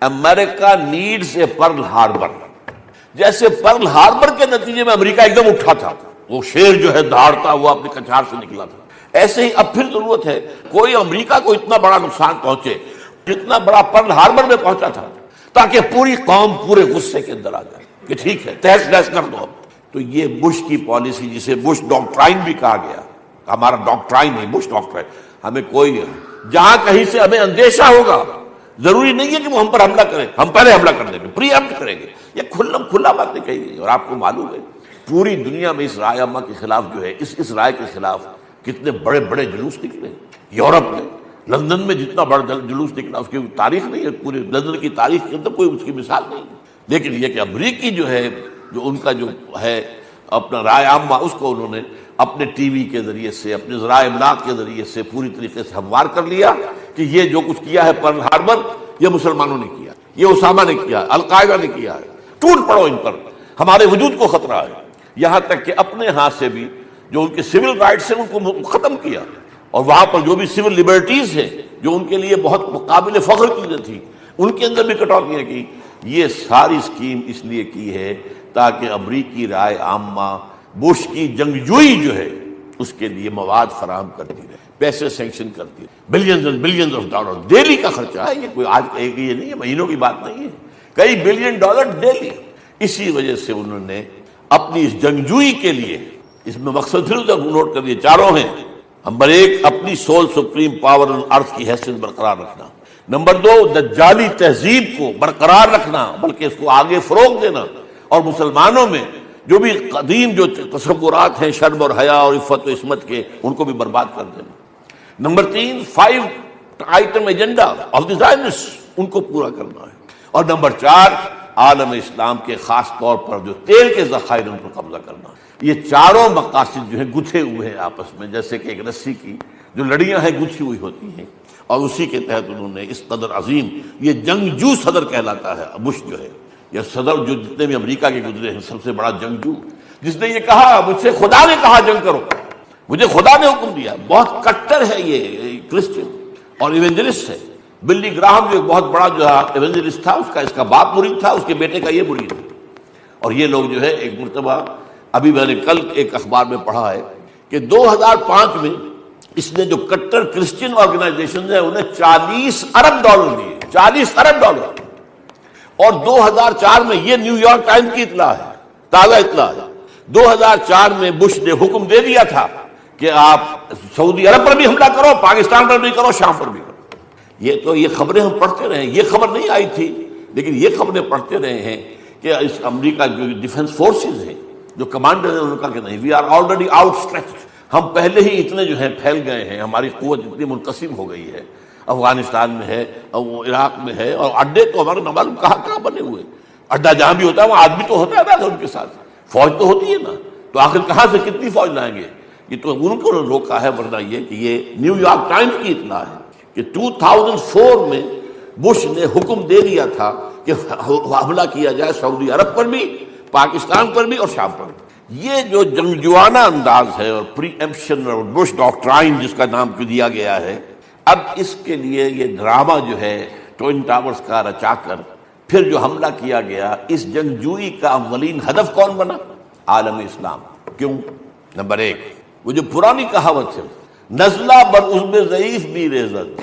Speaker 1: امریکہ نیڈز اے پرل ہاربر، جیسے پرل ہاربر کے نتیجے میں امریکہ ایک دم اٹھا تھا، وہ شیر جو ہے دہاڑتا ہوا اپنے کچھار سے نکلا تھا، ایسے ہی اب پھر ضرورت ہے کوئی امریکہ کو اتنا بڑا نقصان پہنچے جتنا بڑا پرل ہاربر میں پہنچا تھا، تاکہ پوری قوم پورے غصے کے اندر آ جائے کہ ٹھیک ہے تہس نہس کر دو اب۔ تو یہ بش کی پالیسی، جسے بش ڈاکٹرائن بھی کہا گیا، ہمارا ڈاکٹرائن ہے بش ڈاکٹرائن، ہمیں کوئی جہاں کہیں سے ہمیں اندیشہ ہوگا، ضروری نہیں ہے کہ وہ ہم پر حملہ کریں، ہم پہلے حملہ کر دیں گے، پری ایمپٹ کریں گے، یہ کھلا بات نہیں کہی گئی۔ اور آپ کو معلوم ہے پوری دنیا میں اس رائے عامہ کے خلاف جو ہے، اس رائے کے خلاف کتنے بڑے بڑے جلوس نکلے، یورپ میں لندن میں جتنا بڑا جلوس نکلا اس کی تاریخ نہیں ہے، پورے لندن کی تاریخ کے اندر کوئی اس کی مثال نہیں ہے۔ لیکن یہ کہ امریکی جو ہے، جو ان کا جو ہے اپنا رائے عامہ، اس کو انہوں نے اپنے ٹی وی کے ذریعے سے، اپنے ذرائع ابلاغ کے ذریعے سے پوری طریقے سے ہموار کر لیا کہ یہ جو کچھ کیا ہے پرل ہاربر، یہ مسلمانوں نے کیا، یہ اسامہ نے کیا، القاعدہ نے کیا ہے، ٹوٹ پڑو ان پر، ہمارے وجود کو خطرہ ہے۔ یہاں تک کہ اپنے ہاتھ سے بھی جو ان کے سول رائٹس ہیں ان کو ختم کیا، اور وہاں پر جو بھی سول لبرٹیز ہیں جو ان کے لیے بہت قابل فخر چیزیں تھیں، ان کے اندر بھی کٹوتیاں کی۔ یہ ساری اسکیم اس لیے کی ہے تاکہ امریکی رائے عامہ بش کی جنگجوئی جو ہے اس کے لیے مواد فراہم کرتی رہے، پیسے سینکشن کرتی رہے، billions and billions of dollar daily کا خرچہ ہے، یہ کوئی آج ایک یہ نہیں ہے، مہینوں کی بات نہیں ہے، کئی بلین ڈالر ڈیلی۔ اسی وجہ سے انہوں نے اپنی اس جنگجوئی کے لیے، اس میں مقصد پھر نوٹ کر دیے، چاروں ہیں۔ نمبر 1 اپنی سول سپریم پاور ارتھ کی حیثیت برقرار رکھنا، نمبر 2 دجالی تہذیب کو برقرار رکھنا بلکہ اس کو آگے فروغ دینا، اور مسلمانوں میں جو بھی قدیم جو تصورات ہیں شرم اور حیا اور عفت و عصمت کے، ان کو بھی برباد کر دینا۔ Number 3 5 item agenda of the Zionist, ان کو پورا کرنا ہے، اور نمبر 4 عالم اسلام کے خاص طور پر جو تیل کے ذخائر ان پر قبضہ کرنا۔ یہ چاروں مقاصد جو ہیں گتھے ہوئے ہیں آپس میں، جیسے کہ ایک رسی کی جو لڑیاں ہیں گتھی ہوئی ہوتی ہیں، اور اسی کے تحت انہوں نے اس قدر عظیم، یہ جنگجو صدر کہلاتا ہے بش جو ہے، یہ صدر جو جتنے بھی امریکہ کے گزرے ہیں سب سے بڑا جنگجو، جس نے یہ کہا مجھ سے خدا نے کہا جنگ کرو، مجھے خدا نے حکم دیا، بہت کٹر ہے یہ کرسچن اور ایونجلسٹ ہے۔ بلی گراہم جو ایک بہت بڑا جو ایونجلسٹ تھا، اس کا باپ مرید تھا، اس کے بیٹے کا یہ مرید ہے، اور یہ لوگ جو ہے ایک مرتبہ، ابھی میں نے کل ایک اخبار میں پڑھا ہے کہ 2005 میں اس نے جو کٹر کرسچین آرگنائزیشن ہے انہیں $40 ارب دیے، $40 ارب، اور 2004 میں یہ نیو یارک ٹائمز کی اطلاع ہے، تازہ اطلاع ہے، 2004 میں بش نے حکم دے دیا تھا کہ آپ سعودی عرب پر بھی حملہ کرو، پاکستان پر بھی کرو، شام پر بھی کرو۔ یہ خبریں ہم پڑھتے رہے ہیں، یہ خبر نہیں آئی تھی لیکن یہ خبریں پڑھتے رہے ہیں کہ اس امریکہ جو ڈیفنس فورسز ہیں، جو کمانڈر ہیں، انہوں نے کہا کہ نہیں، we are already outstretched, ہم پہلے ہی اتنے جو ہیں پھیل گئے ہیں، ہماری قوت اتنی منقسم ہو گئی ہے، افغانستان میں ہے، عراق میں ہے، اور اڈے تو ہمارے نمال کہاں بنے ہوئے، اڈا جہاں بھی ہوتا ہے وہاں آدمی تو ہوتا ہے نا ان کے ساتھ، فوج تو ہوتی ہے نا، تو آخر کہاں سے کتنی فوج لائیں گے؟ یہ تو ان کو روکا ہے، ورنہ یہ کہ یہ نیو یارک ٹائمز کی اطلاع ہے کہ 2004 میں بش نے حکم دے دیا تھا کہ حملہ کیا جائے سعودی عرب پر بھی، پاکستان پر بھی اور شام پر بھی۔ یہ جو جنگجوانہ انداز ہے اور پری ایمپشن اور بش ڈاکٹرائن جس کا نام دیا گیا ہے، اب اس کے لیے یہ ڈرامہ جو ہے ٹوئن ٹاورز کا رچا کر پھر جو حملہ کیا گیا، اس جنگجوئی کا اولین ہدف کون بنا؟ عالم اسلام۔ کیوں؟ نمبر 1 وہ جو پرانی کہاوت ہے، نزلہ بر عضو ضعیف بھی ریزت،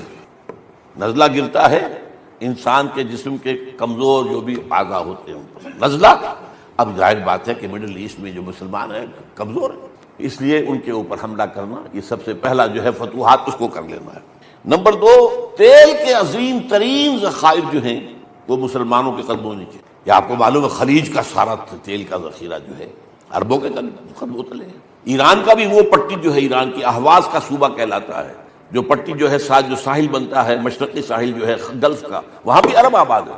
Speaker 1: نزلہ گرتا ہے انسان کے جسم کے کمزور جو بھی اعضاء ہوتے ہیں، نزلہ۔ اب ظاہر بات ہے کہ مڈل ایسٹ میں جو مسلمان ہیں کمزور ہیں، اس لیے ان کے اوپر حملہ کرنا یہ سب سے پہلا جو ہے فتوحات اس کو کر لینا ہے۔ نمبر 2 تیل کے عظیم ترین ذخائر جو ہیں وہ مسلمانوں کے قدموں نیچے. یا آپ کو معلوم ہے خلیج کا سارا تیل کا ذخیرہ جو ہے اربوں کے قدموں تلے ہے. ایران کا بھی وہ پٹی جو ہے ایران کی اہواز کا صوبہ کہلاتا ہے, جو پٹی جو ہے جو ساحل بنتا ہے مشرقی ساحل جو ہے گلف کا, وہاں بھی عرب آباد ہے.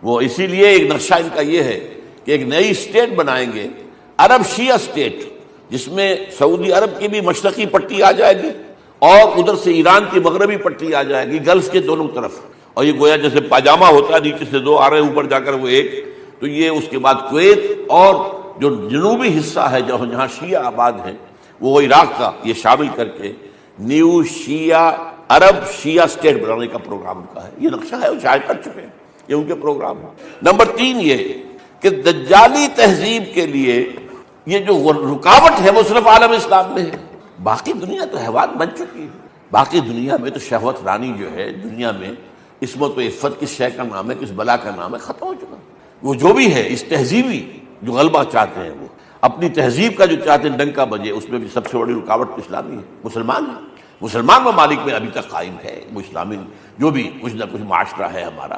Speaker 1: وہ اسی لیے ایک نقشہ ان کا یہ ہے کہ ایک نئی اسٹیٹ بنائیں گے, عرب شیعہ اسٹیٹ, جس میں سعودی عرب کی بھی مشرقی پٹی آ جائے گی اور ادھر سے ایران کی مغربی پٹی آ جائے گی گلف کے دونوں طرف. اور یہ گویا جیسے پاجامہ ہوتا ہے نیچے سے دو آ رہے ہیں اوپر جا کر وہ ایک, تو یہ اس کے بعد کویت اور جو جنوبی حصہ ہے جہاں شیعہ آباد ہیں وہ عراق کا, یہ شامل کر کے نیو شیعہ عرب شیعہ اسٹیٹ بنانے کا پروگرام ان کا ہے. یہ نقشہ ہے, وہ شائع کر چکے ہیں, یہ ان کے پروگرام ہے. نمبر 3 یہ کہ دجالی تہذیب کے لیے یہ جو رکاوٹ ہے وہ صرف عالم اسلام میں ہے. باقی دنیا تو حیوان بن چکی ہے. باقی دنیا میں تو شہوت رانی جو ہے دنیا میں عصمت و عفت کس شے کا نام ہے, کس بلا کا نام ہے, ختم ہو چکا. وہ جو بھی ہے اس تہذیبی جو غلبہ چاہتے ہیں, وہ اپنی تہذیب کا جو چاہتے ہیں ڈنکا بجے, اس میں بھی سب سے بڑی رکاوٹ اسلامی ہے. مسلمان ممالک میں ابھی تک قائم ہے وہ اسلامی جو بھی کچھ نہ کچھ معاشرہ ہے ہمارا.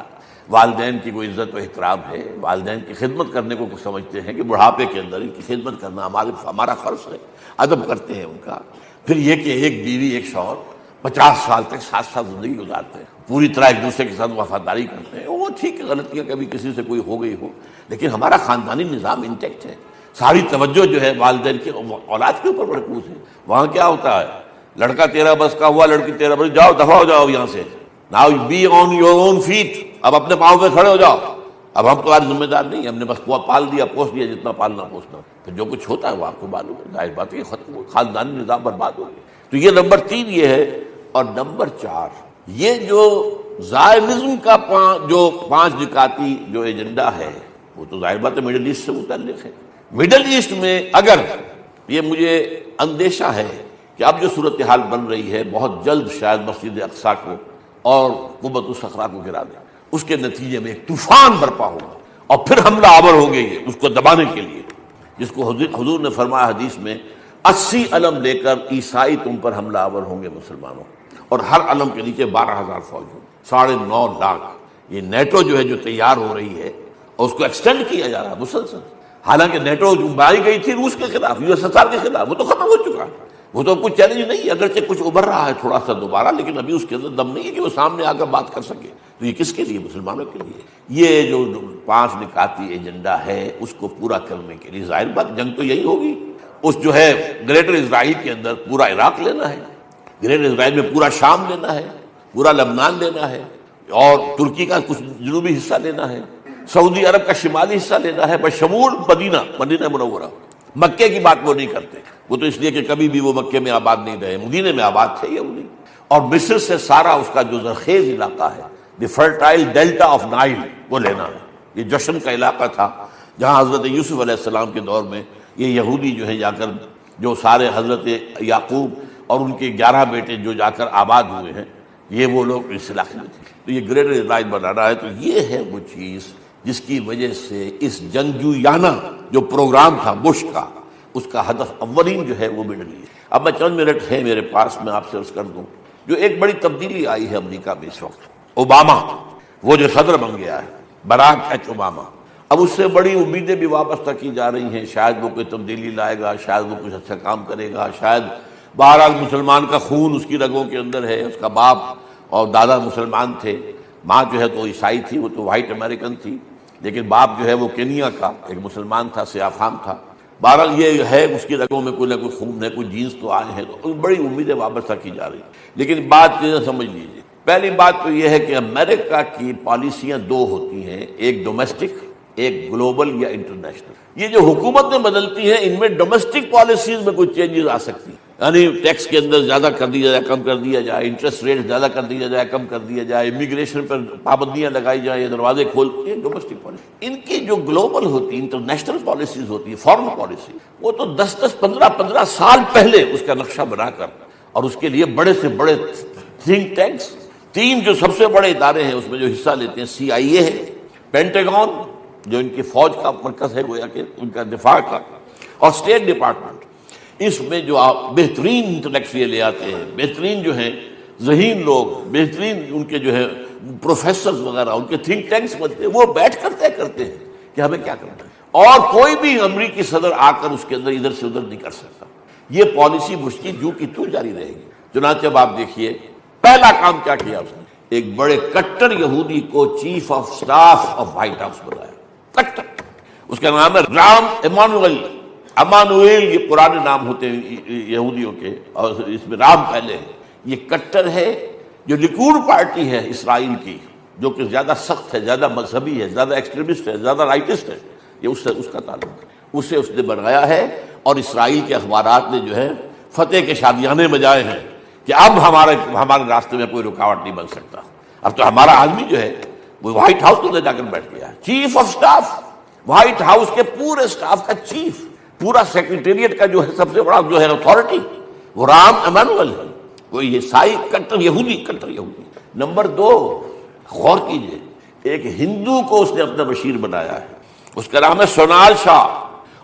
Speaker 1: والدین کی کوئی عزت و احترام ہے, والدین کی خدمت کرنے کو سمجھتے ہیں کہ بڑھاپے کے اندر ان کی خدمت کرنا ہمارا فرض ہے, ادب کرتے ہیں ان کا. پھر یہ کہ ایک بیوی ایک شوہر 50 سال تک ساتھ ساتھ زندگی گزارتے ہیں, پوری طرح ایک دوسرے کے ساتھ وفاداری کرتے ہیں. وہ ٹھیک ہے, غلطیاں کبھی کسی سے کوئی ہو گئی ہو, لیکن ہمارا خاندانی نظام انٹیکٹ ہے. ساری توجہ جو ہے والدین کی اولاد کے اوپر مرکوز ہے. وہاں کیا ہوتا ہے, لڑکا 13 برس کا ہوا, لڑکی 13 برس, جاؤ دفع ہو جاؤ یہاں سے, now be on your own feet, اب اپنے پاؤں پہ کھڑے ہو جاؤ, اب ہم تمہارے ذمہ دار نہیں, ہم نے بس پال دیا پوس دیا جتنا پالنا پوسنا. پھر جو کچھ ہوتا ہے وہ آپ کو معلوم ہے, ظاہر بات ہے ختم, خاندانی نظام برباد ہو گیا. تو یہ نمبر 3 یہ ہے. اور نمبر 4 یہ جو زائنزم کا جو 5 نکاتی جو ایجنڈا ہے وہ تو ظاہر بات ہے مڈل ایسٹ سے متعلق ہے. مڈل ایسٹ میں اگر یہ مجھے اندیشہ ہے کہ اب جو صورتحال بن رہی ہے بہت جلد شاید مسجد اقصیٰ کو اور قبۃ الصخرہ کو گرا دے, اس کے نتیجے میں ایک طوفان برپا ہوگا اور پھر حملہ آور ہو گئی ہے اس کو دبانے کے لیے, جس کو حضور نے فرمایا حدیث میں 80 علم لے کر عیسائی تم پر حملہ آور ہوں گے مسلمانوں, اور ہر علم کے نیچے 12,000 فوج ہوں, 9.5 لاکھ. یہ نیٹو جو ہے جو تیار ہو رہی ہے اور اس کو ایکسٹینڈ کیا جا رہا ہے مسلسل. حالانکہ نیٹو جو بنائی گئی تھی روس کے خلاف, USSR کے خلاف, وہ تو ختم ہو چکا, وہ تو کچھ چیلنج نہیں, اگرچہ کچھ ابھر رہا ہے تھوڑا سا دوبارہ, لیکن ابھی اس کے اندر دم نہیں ہے کہ وہ سامنے آ کر بات کر سکے. تو یہ کس کے لیے, مسلمانوں کے لیے. یہ جو 5 نکاتی ایجنڈا ہے اس کو پورا کرنے کے لیے ظاہر بات جنگ تو یہی ہوگی. اس جو ہے گریٹر اسرائیل کے اندر پورا عراق لینا ہے, گریٹر اسرائیل میں پورا شام لینا ہے, پورا لبنان لینا ہے, اور ترکی کا کچھ جنوبی حصہ لینا ہے, سعودی عرب کا شمالی حصہ لینا ہے, بشمول مدینہ منورہ. مکے کی بات وہ نہیں کرتے, وہ تو اس لیے کہ کبھی بھی وہ مکے میں آباد نہیں رہے, مدینے میں آباد تھے یہودی. اور مصر سے سارا اس کا جو زرخیز علاقہ ہے, دی فرٹائل ڈیلٹا آف نائل, وہ لینا ہے. یہ جشن کا علاقہ تھا جہاں حضرت یوسف علیہ السلام کے دور میں یہ یہودی جو ہے جا کر جو سارے حضرت یعقوب اور ان کے 11 بیٹے جو جا کر آباد ہوئے ہیں, یہ وہ لوگ اس علاقے میں تھے. تو یہ گریٹر اسرائیل بنانا ہے. تو یہ ہے وہ چیز جس کی وجہ سے اس جنگجویانہ جو پروگرام تھا بش کا, اس کا ہدف اولین جو ہے وہ مڈل ایسٹ. اب میں چند منٹ ہے میرے پاس, میں آپ سے عرض کر دوں جو ایک بڑی تبدیلی آئی ہے امریکہ میں اس وقت. اوباما وہ جو صدر بن گیا ہے, براک ایچ اوباما, اب اس سے بڑی امیدیں بھی وابستہ کی جا رہی ہیں, شاید وہ کوئی تبدیلی لائے گا, شاید وہ کچھ اچھا کام کرے گا, شاید بہرحال مسلمان کا خون اس کی رگوں کے اندر ہے, اس کا باپ اور دادا مسلمان تھے, ماں جو ہے تو عیسائی تھی, وہ تو وائٹ امریکن تھی, لیکن باپ جو ہے وہ کینیا کا ایک مسلمان تھا, سیاہ فام تھا. بہرحال یہ ہے اس کی رگوں میں کوئی نہ کوئی خون ہے, کوئی جینس تو آئے ہیں, تو بڑی امیدیں وابستہ کی جا رہی ہیں. لیکن بات چیزیں سمجھ لیجیے. پہلی بات تو یہ ہے کہ امریکہ کی پالیسیاں 2 ہوتی ہیں, ایک ڈومیسٹک, ایک گلوبل یا انٹرنیشنل. یہ جو حکومتیں بدلتی ہیں ان میں ڈومیسٹک پالیسیز میں کوئی چینجز آ سکتی ہیں, یعنی ٹیکس کے اندر زیادہ کر دیا جائے, کم کر دیا جائے, انٹرسٹ ریٹ زیادہ کر دیا جائے, کم کر دیا جائے, امیگریشن پر پابندیاں لگائی جائیں, یہ دروازے کھول, یہ ڈومیسٹک پالیسی. ان کی جو گلوبل ہوتی, انٹرنیشنل پالیسیز ہوتی ہے, فارن پالیسی, وہ تو 10 15 سال پہلے اس کا نقشہ بنا کر, اور اس کے لیے بڑے سے بڑے تھنک ٹینکس, 3 جو سب سے بڑے ادارے ہیں اس میں جو حصہ لیتے ہیں, CIA ہے, پینٹاگون جو ان کی فوج کا مرکز ہے گویا کہ ان کا دفاع کا, اور اسٹیٹ ڈپارٹمنٹ. اس میں جو آپ بہترین انٹلیکچوئل لے آتے ہیں, بہترین جو ہیں ذہین لوگ, بہترین ان کے جو ہے پروفیسرز وغیرہ ان کے تھنک ٹینکس بنتے ہیں، وہ بیٹھ کر طے کرتے ہیں کہ ہمیں کیا کرنا ہے، اور کوئی بھی امریکی صدر آ کر اس کے اندر ادھر سے ادھر نہیں کر سکتا۔ یہ پالیسی بش کی جو کی تو جاری رہے گی۔ چنانچہ اب آپ دیکھیے پہلا کام کیا کیا اس نے، ایک بڑے کٹر یہودی کو chief of staff of white house بنایا، کٹر، اس کا نام ہے رام ایمانوئل۔ امانویل یہ پرانے نام ہوتے ہیں یہودیوں کے، اور اس میں رام پہلے ہے۔ یہ کٹر ہے جو لیکوڈ پارٹی ہے اسرائیل کی، جو کہ زیادہ سخت ہے، زیادہ مذہبی ہے، زیادہ ایکسٹریمسٹ ہے، زیادہ رائٹسٹ ہے، یہ اس کا تعلق ہے، اسے اس نے بنایا ہے۔ اور اسرائیل کے اخبارات نے جو ہے فتح کے شادیانے بجائے ہیں کہ اب ہمارے راستے میں کوئی رکاوٹ نہیں بن سکتا۔ اب تو ہمارا آدمی جو ہے وہ وائٹ ہاؤس کے اندر جا کر بیٹھ گیا ہے، chief of staff, white house کے پورے سٹاف کا چیف، پورا سیکریٹریٹ کا جو ہے سب سے بڑا جو ہے اتھارٹی وہ رام ایمانوئل ہے، کوئی عیسائی کٹر یہودی۔ نمبر 2، غور کیجئے، ایک ہندو کو اس نے اپنا بشیر بنایا ہے، اس کا نام ہے سونال شاہ،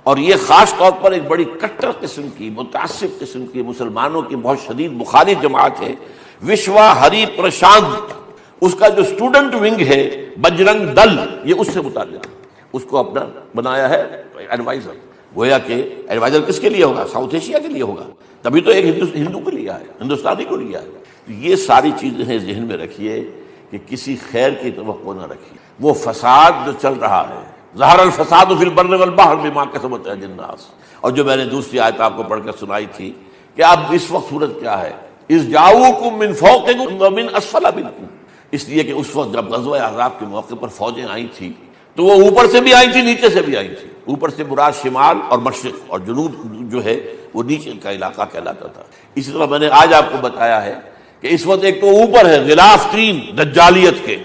Speaker 1: اور یہ خاص طور پر ایک بڑی کٹر قسم کی، متعصب قسم کی، مسلمانوں کی بہت شدید مخالف جماعت ہے وشوا ہری پرشانت، اس کا جو اسٹوڈنٹ ونگ ہے بجرنگ دل، یہ اس سے متعلق، اس کو اپنا بنایا ہے ایڈوائزر۔ گویا کہ ایڈوائزر کس کے لیے ہوگا؟ ساؤتھ ایشیا کے لیے ہوگا، تبھی تو ایک ہندو کو لیا ہے، ہندوستانی کو لیا ہے۔ یہ ساری چیزیں ہیں ذہن میں رکھیے کہ کسی خیر کی توقع نہ رکھیے۔ وہ فساد جو چل رہا ہے، ظہر الفساد فی البر والبحر بما کسبت ایدی الناس، اور جو میں نے دوسری آیت آپ کو پڑھ کر سنائی تھی کہ اب اس وقت صورت کیا ہے، اذ جاؤکم من فوقکم ومن اسفل منکم، اس لیے کہ اس وقت جب غزوہ احزاب کے موقع پر فوجیں آئی تھیں تو وہ اوپر سے بھی آئی تھی، نیچے سے بھی آئی تھی۔ اوپر سے مراد شمال اور مشرق، اور جنوب جو ہے وہ نیچے کا علاقہ کہلاتا تھا۔ اسی طرح میں نے آج آپ کو بتایا ہے کہ اس وقت ایک تو اوپر ہے غلاف ترین دجالیت کے،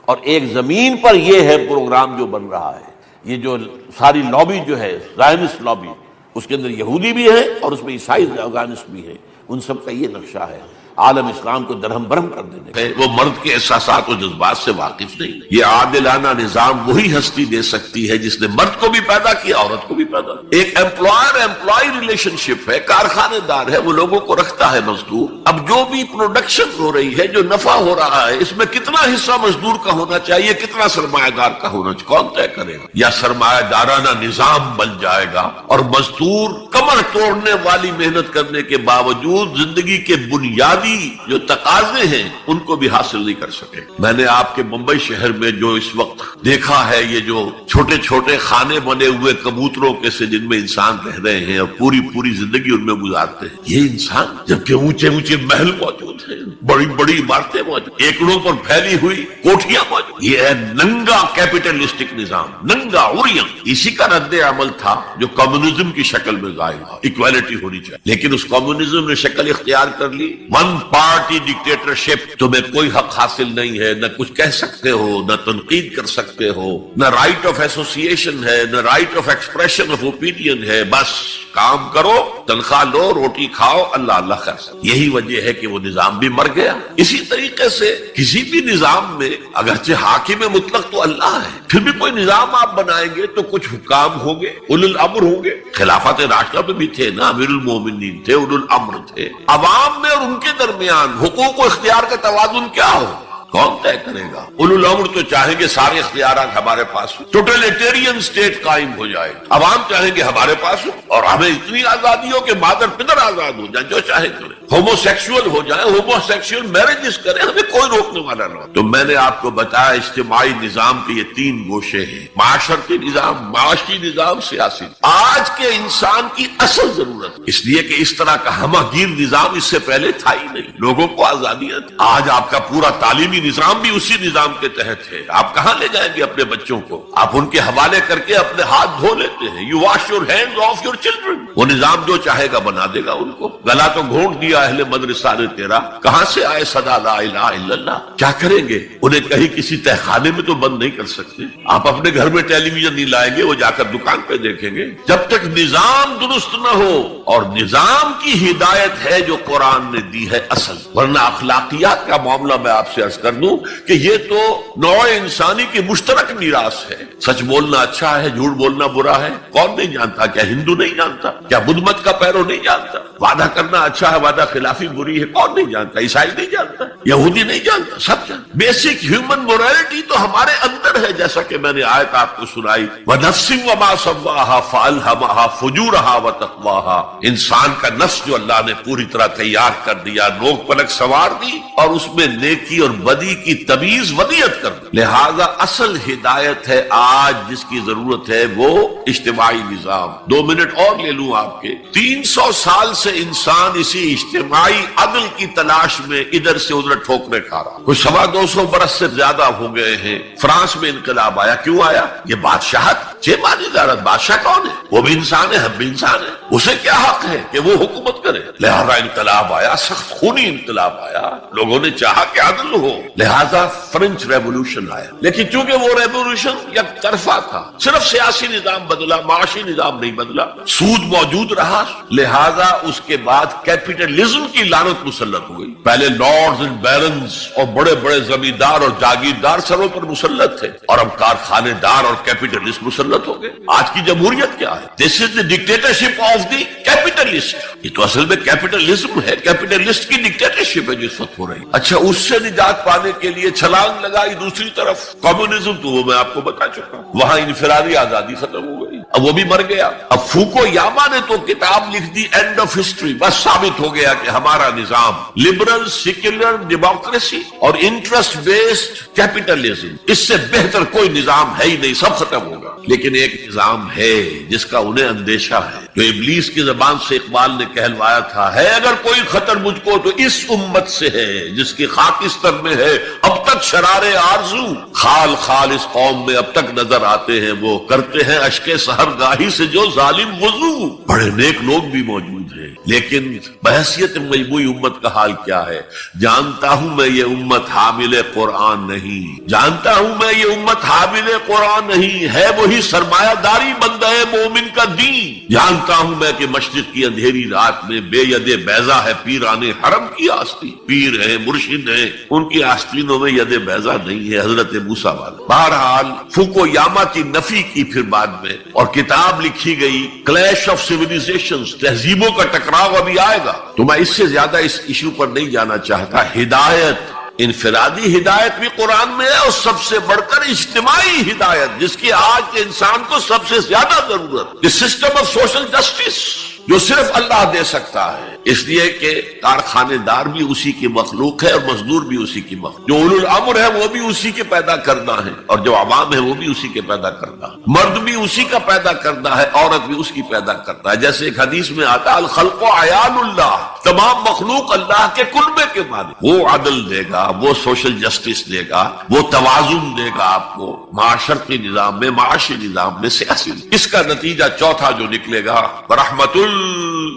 Speaker 1: اور ایک زمین پر یہ ہے پروگرام جو بن رہا ہے، یہ جو ساری لابی جو ہے زائنسٹ لابی، اس کے اندر یہودی بھی ہے اور اس میں عیسائی زائنسٹ بھی ہے، ان سب کا یہ نقشہ ہے عالم اسلام کو درہم برہم کر دینے کا۔
Speaker 2: وہ مرد کے احساسات و جذبات سے واقف نہیں۔ یہ عادلانہ نظام وہی ہستی دے سکتی ہے جس نے مرد کو بھی پیدا کیا، عورت کو بھی پیدا کیا۔ ایک امپلائر امپلائی ریلیشن شپ ہے، کارخانے دار ہے، وہ لوگوں کو رکھتا ہے مزدور۔ اب جو بھی پروڈکشن ہو رہی ہے، جو نفع ہو رہا ہے، اس میں کتنا حصہ مزدور کا ہونا چاہیے، کتنا سرمایہ دار کا ہونا چاہیے، کون طے کرے گا؟ یا سرمایہ دارانہ نظام بن جائے گا اور مزدور کمر توڑنے والی محنت کرنے کے باوجود زندگی کے بنیادی جو تقاضے ہیں ان کو بھی حاصل نہیں کر سکے۔ میں نے آپ کے ممبئی شہر میں جو اس وقت دیکھا ہے، یہ جو چھوٹے چھوٹے خانے بنے ہوئے کبوتروں کے سے جن میں انسان رہ رہے ہیں اور پوری زندگی ان میں گزارتے ہیں، یہ انسان، جبکہ اونچے محل موجود ہیں، بڑی بڑی عمارتیں موجود، ایکڑوں پر پھیلی ہوئی کوٹھیاں موجود، یہ ہے ننگا کیپٹلسٹک نظام، ننگا اوریم۔ اسی کا رد عمل تھا جو کمیونزم کی شکل میں ظاہر ہوا، ایکویلٹی ہونی چاہیے، لیکن اس کمیونزم نے شکل اختیار کر لی، ون پارٹی ڈکٹیٹرشپ، تمہیں کوئی حق حاصل نہیں ہے، نہ کچھ کہہ سکتے ہو، نہ تنقید کر سکتے ہو، نہ رائٹ آف ایسوسیشن ہے، نہ right of expression of opinion ہے، بس کام کرو، تنخواہ لو، روٹی کھاؤ، اللہ خیر سکتا۔ یہی وجہ ہے کہ وہ نظام بھی مر گیا۔ اسی طریقے سے کسی بھی نظام میں اگرچہ حاکم مطلق تو اللہ ہے، پھر بھی کوئی نظام آپ بنائیں گے تو کچھ حکام ہوں گے، اولو الامر ہوں گے۔ خلافت راشدہ میں بھی تھے نا، امیر المومنین تھے، اولو الامر تھے۔ عوام میں اور ان کے درمیان حقوق و اختیار کا توازن کیا ہو، کون طے کرے گا؟ اولو الامر تو چاہیں گے سارے اختیارات ہمارے پاس ہوں، ٹوٹلیٹیرین اسٹیٹ قائم ہو جائے۔ عوام چاہیں گے ہمارے پاس ہو اور ہمیں اتنی آزادی ہو کہ مادر پدر آزاد ہو جائیں، جو چاہے کریں، ہومو سیکسول ہو جائیں، ہومو سیکسول میرجز کریں، ہمیں کوئی روکنے والا نہ ہو۔ تو میں نے آپ کو بتایا اجتماعی نظام کے یہ 3 گوشے ہیں، معاشرتی نظام، معاشی نظام، سیاسی۔ آج کے انسان کی اصل ضرورت، اس لیے کہ اس طرح کا ہمہ گیر نظام اس سے پہلے تھا ہی نہیں، لوگوں کو آزادیاں تھی۔ آج آپ کا پورا تعلیمی نظام بھی اسی نظام کے تحت ہے۔ آپ کہاں لے جائیں گے اپنے بچوں کو؟ آپ ان کے حوالے کر کے اپنے ہاتھ دھو لیتے ہیں، you wash your hands of your children. وہ نظام جو چاہے گا بنا دے گا ان کو۔ گلا تو گھونٹ دیا اہل مدرسہ نے تیرا، کہاں سے آئے صدا لا الہ الا اللہ؟ کیا کریں گے؟ انہیں کہیں کسی تہخانے میں تو بند نہیں کر سکتے۔ آپ اپنے گھر میں ٹیلی ویژن نہیں لائیں گے، وہ جا کر دکان پہ دیکھیں گے۔ جب تک نظام درست نہ ہو، اور نظام کی ہدایت ہے جو قرآن نے دی ہے اصل، ورنہ اخلاقیات کا معاملہ میں آپ سے عرض کر دوں کہ یہ تو نوع انسانی کی مشترک میراث ہے. سچ بولنا اچھا ہے، جھوٹ بولنا برا ہے، کون نہیں جانتا؟ کیا ہندو نہیں جانتا؟ کیا بدھ مت کا پیرو نہیں جانتا؟ وعدہ کرنا اچھا ہے، وعدہ خلافی بری ہے، کون نہیں جانتا؟ عیسائی نہیں جانتا، یہودی نہیں جانتا، سب جانتا. بیسک ہیومن مورالٹی تو ہمارے اندر ہے، جیسا کہ میں نے آیت آپ کو سنائی، وَنَفْسٍ وَمَا سَوَّاهَا فَأَلْهَمَهَا فُجُورَهَا وَتَقْوَاهَا. انسان کا نفس جو اللہ نے پوری طرح تیار کر دیا، نوک پلک سوار دی اور اس میں نیکی اور بدی کی تمیز ودیت کر دی. لہذا اصل ہدایت ہے آج جس کی ضرورت ہے وہ اجتماعی نظام. 2 منٹ اور لے لوں آپ کے. 300 سال سے انسان اسی اجتماعی عدل کی تلاش میں ادھر سے ادھر ٹھوکرے کھا رہا. کچھ 250 برس سے زیادہ ہو گئے ہیں. فرانس میں انقلاب آیا، کیوں آیا؟ یہ بادشاہت، چیمانی دارت. بادشاہ کون ہے؟ وہ بھی انسان ہے، ہم بھی انسان ہیں. اسے کیا حق ہے کہ وہ حکومت کرے؟ لہذا انقلاب آیا، سخت خونی انقلاب آیا. لوگوں نے چاہا کہ عدل ہو، لہذا فرینچ ریولوشن آیا. لیکن چونکہ وہ ریولوشن یک طرفہ تھا، صرف سیاسی نظام بدلا، معاشی نظام نہیں بدلا. سود موجود رہا، لہذا اس کے بعد کیپیٹلزم کی لعنت مسلط ہوئی. پہلے لارڈز اینڈ بیرنز اور بڑے بڑے زمیندار اور جاگیردار سروں پر مسلط تھے، اور اب کارخانے دار اور کیپیٹلسٹ مسلط ہو گئے. آج کی جمہوریت کیا ہے؟ دس از دی ڈکٹیٹرشپ آف دی کیپیٹلسٹ. یہ تو اصل میں کیپیٹلزم ہے، کیپیٹلسٹ کی ڈکٹیٹرشپ ہے جو اس وقت ہو رہی. اچھا، اس سے نجات پانے کے لیے چھلانگ لگائی دوسری طرف کمیونزم، تو وہ میں آپ کو بتا چکا ہوں. وہاں انفرادی آزادی ختم ہو گئی، اب وہ بھی مر گیا. اب فوکو یاما نے تو کتاب لکھ دی اینڈ آف ہسٹری. بس ثابت ہو گیا کہ ہمارا نظام لبرل سیکولر ڈیموکریسی اور انٹرسٹ بیسڈ کیپیٹلزم، اس سے بہتر کوئی نظام ہے ہی نہیں، سب ختم ہوگا. لیکن ایک نظام ہے جس کا انہیں اندیشہ ہے، جو ابلیس کی زبان سے اقبال نے کہلوایا تھا، ہے اگر کوئی خطر مجھ کو تو اس امت سے ہے جس کی خاکستر میں ہے اب تک شرارے آرزو. خال خال اس قوم میں اب تک نظر آتے ہیں، وہ کرتے ہیں اشک سحر گاہی سے جو ظالم وضو. بڑے نیک لوگ بھی موجود ہیں، لیکن بحیثیت مجموعی امت کا حال کیا ہے؟ جانتا ہوں میں یہ امت حامل قرآن نہیں، جانتا ہوں میں یہ امت حامل قرآن نہیں، ہے وہی سرمایہ داری بندہ مومن کا دین. جانتا ہوں میں کہ مشرق کی اندھیری رات میں بے ید بیضا ہے پیران حرم کی آستین. پیر ہیں، مرشد ہیں، ان کی آستینوں میں ید بیضا نہیں ہے، حضرت موسیٰ والا. بہرحال فوکو یاما کی نفی کی پھر بعد میں، اور کتاب لکھی گئی کلیش آف سیویلائزیشنز، تہذیبوں کا ٹکراؤ ابھی آئے گا. تو میں اس سے زیادہ اس ایشو پر نہیں جانا چاہتا. ہدایت، انفرادی ہدایت بھی قرآن میں ہے، اور سب سے بڑھ کر اجتماعی ہدایت جس کی آج کے انسان کو سب سے زیادہ ضرورت، the system of social justice, جو صرف اللہ دے سکتا ہے. اس لیے کہ کارخانے دار بھی اسی کی مخلوق ہے اور مزدور بھی اسی کی مخلوق. جو اولو الامر ہے وہ بھی اسی کے پیدا کرنا ہے، اور جو عوام ہے وہ بھی اسی کے پیدا کرنا ہے. مرد بھی اسی کا پیدا کرنا ہے، عورت بھی اس کی پیدا کرنا ہے. جیسے ایک حدیث میں آتا ہے الخلق عیال اللہ، تمام مخلوق اللہ کے کلبے کے مالک. وہ عدل دے گا، وہ سوشل جسٹس دے گا، وہ توازن دے گا آپ کو معاشرتی نظام میں، معاشی نظام میں، سیاسی. اس کا نتیجہ چوتھا جو نکلے گا، رحمت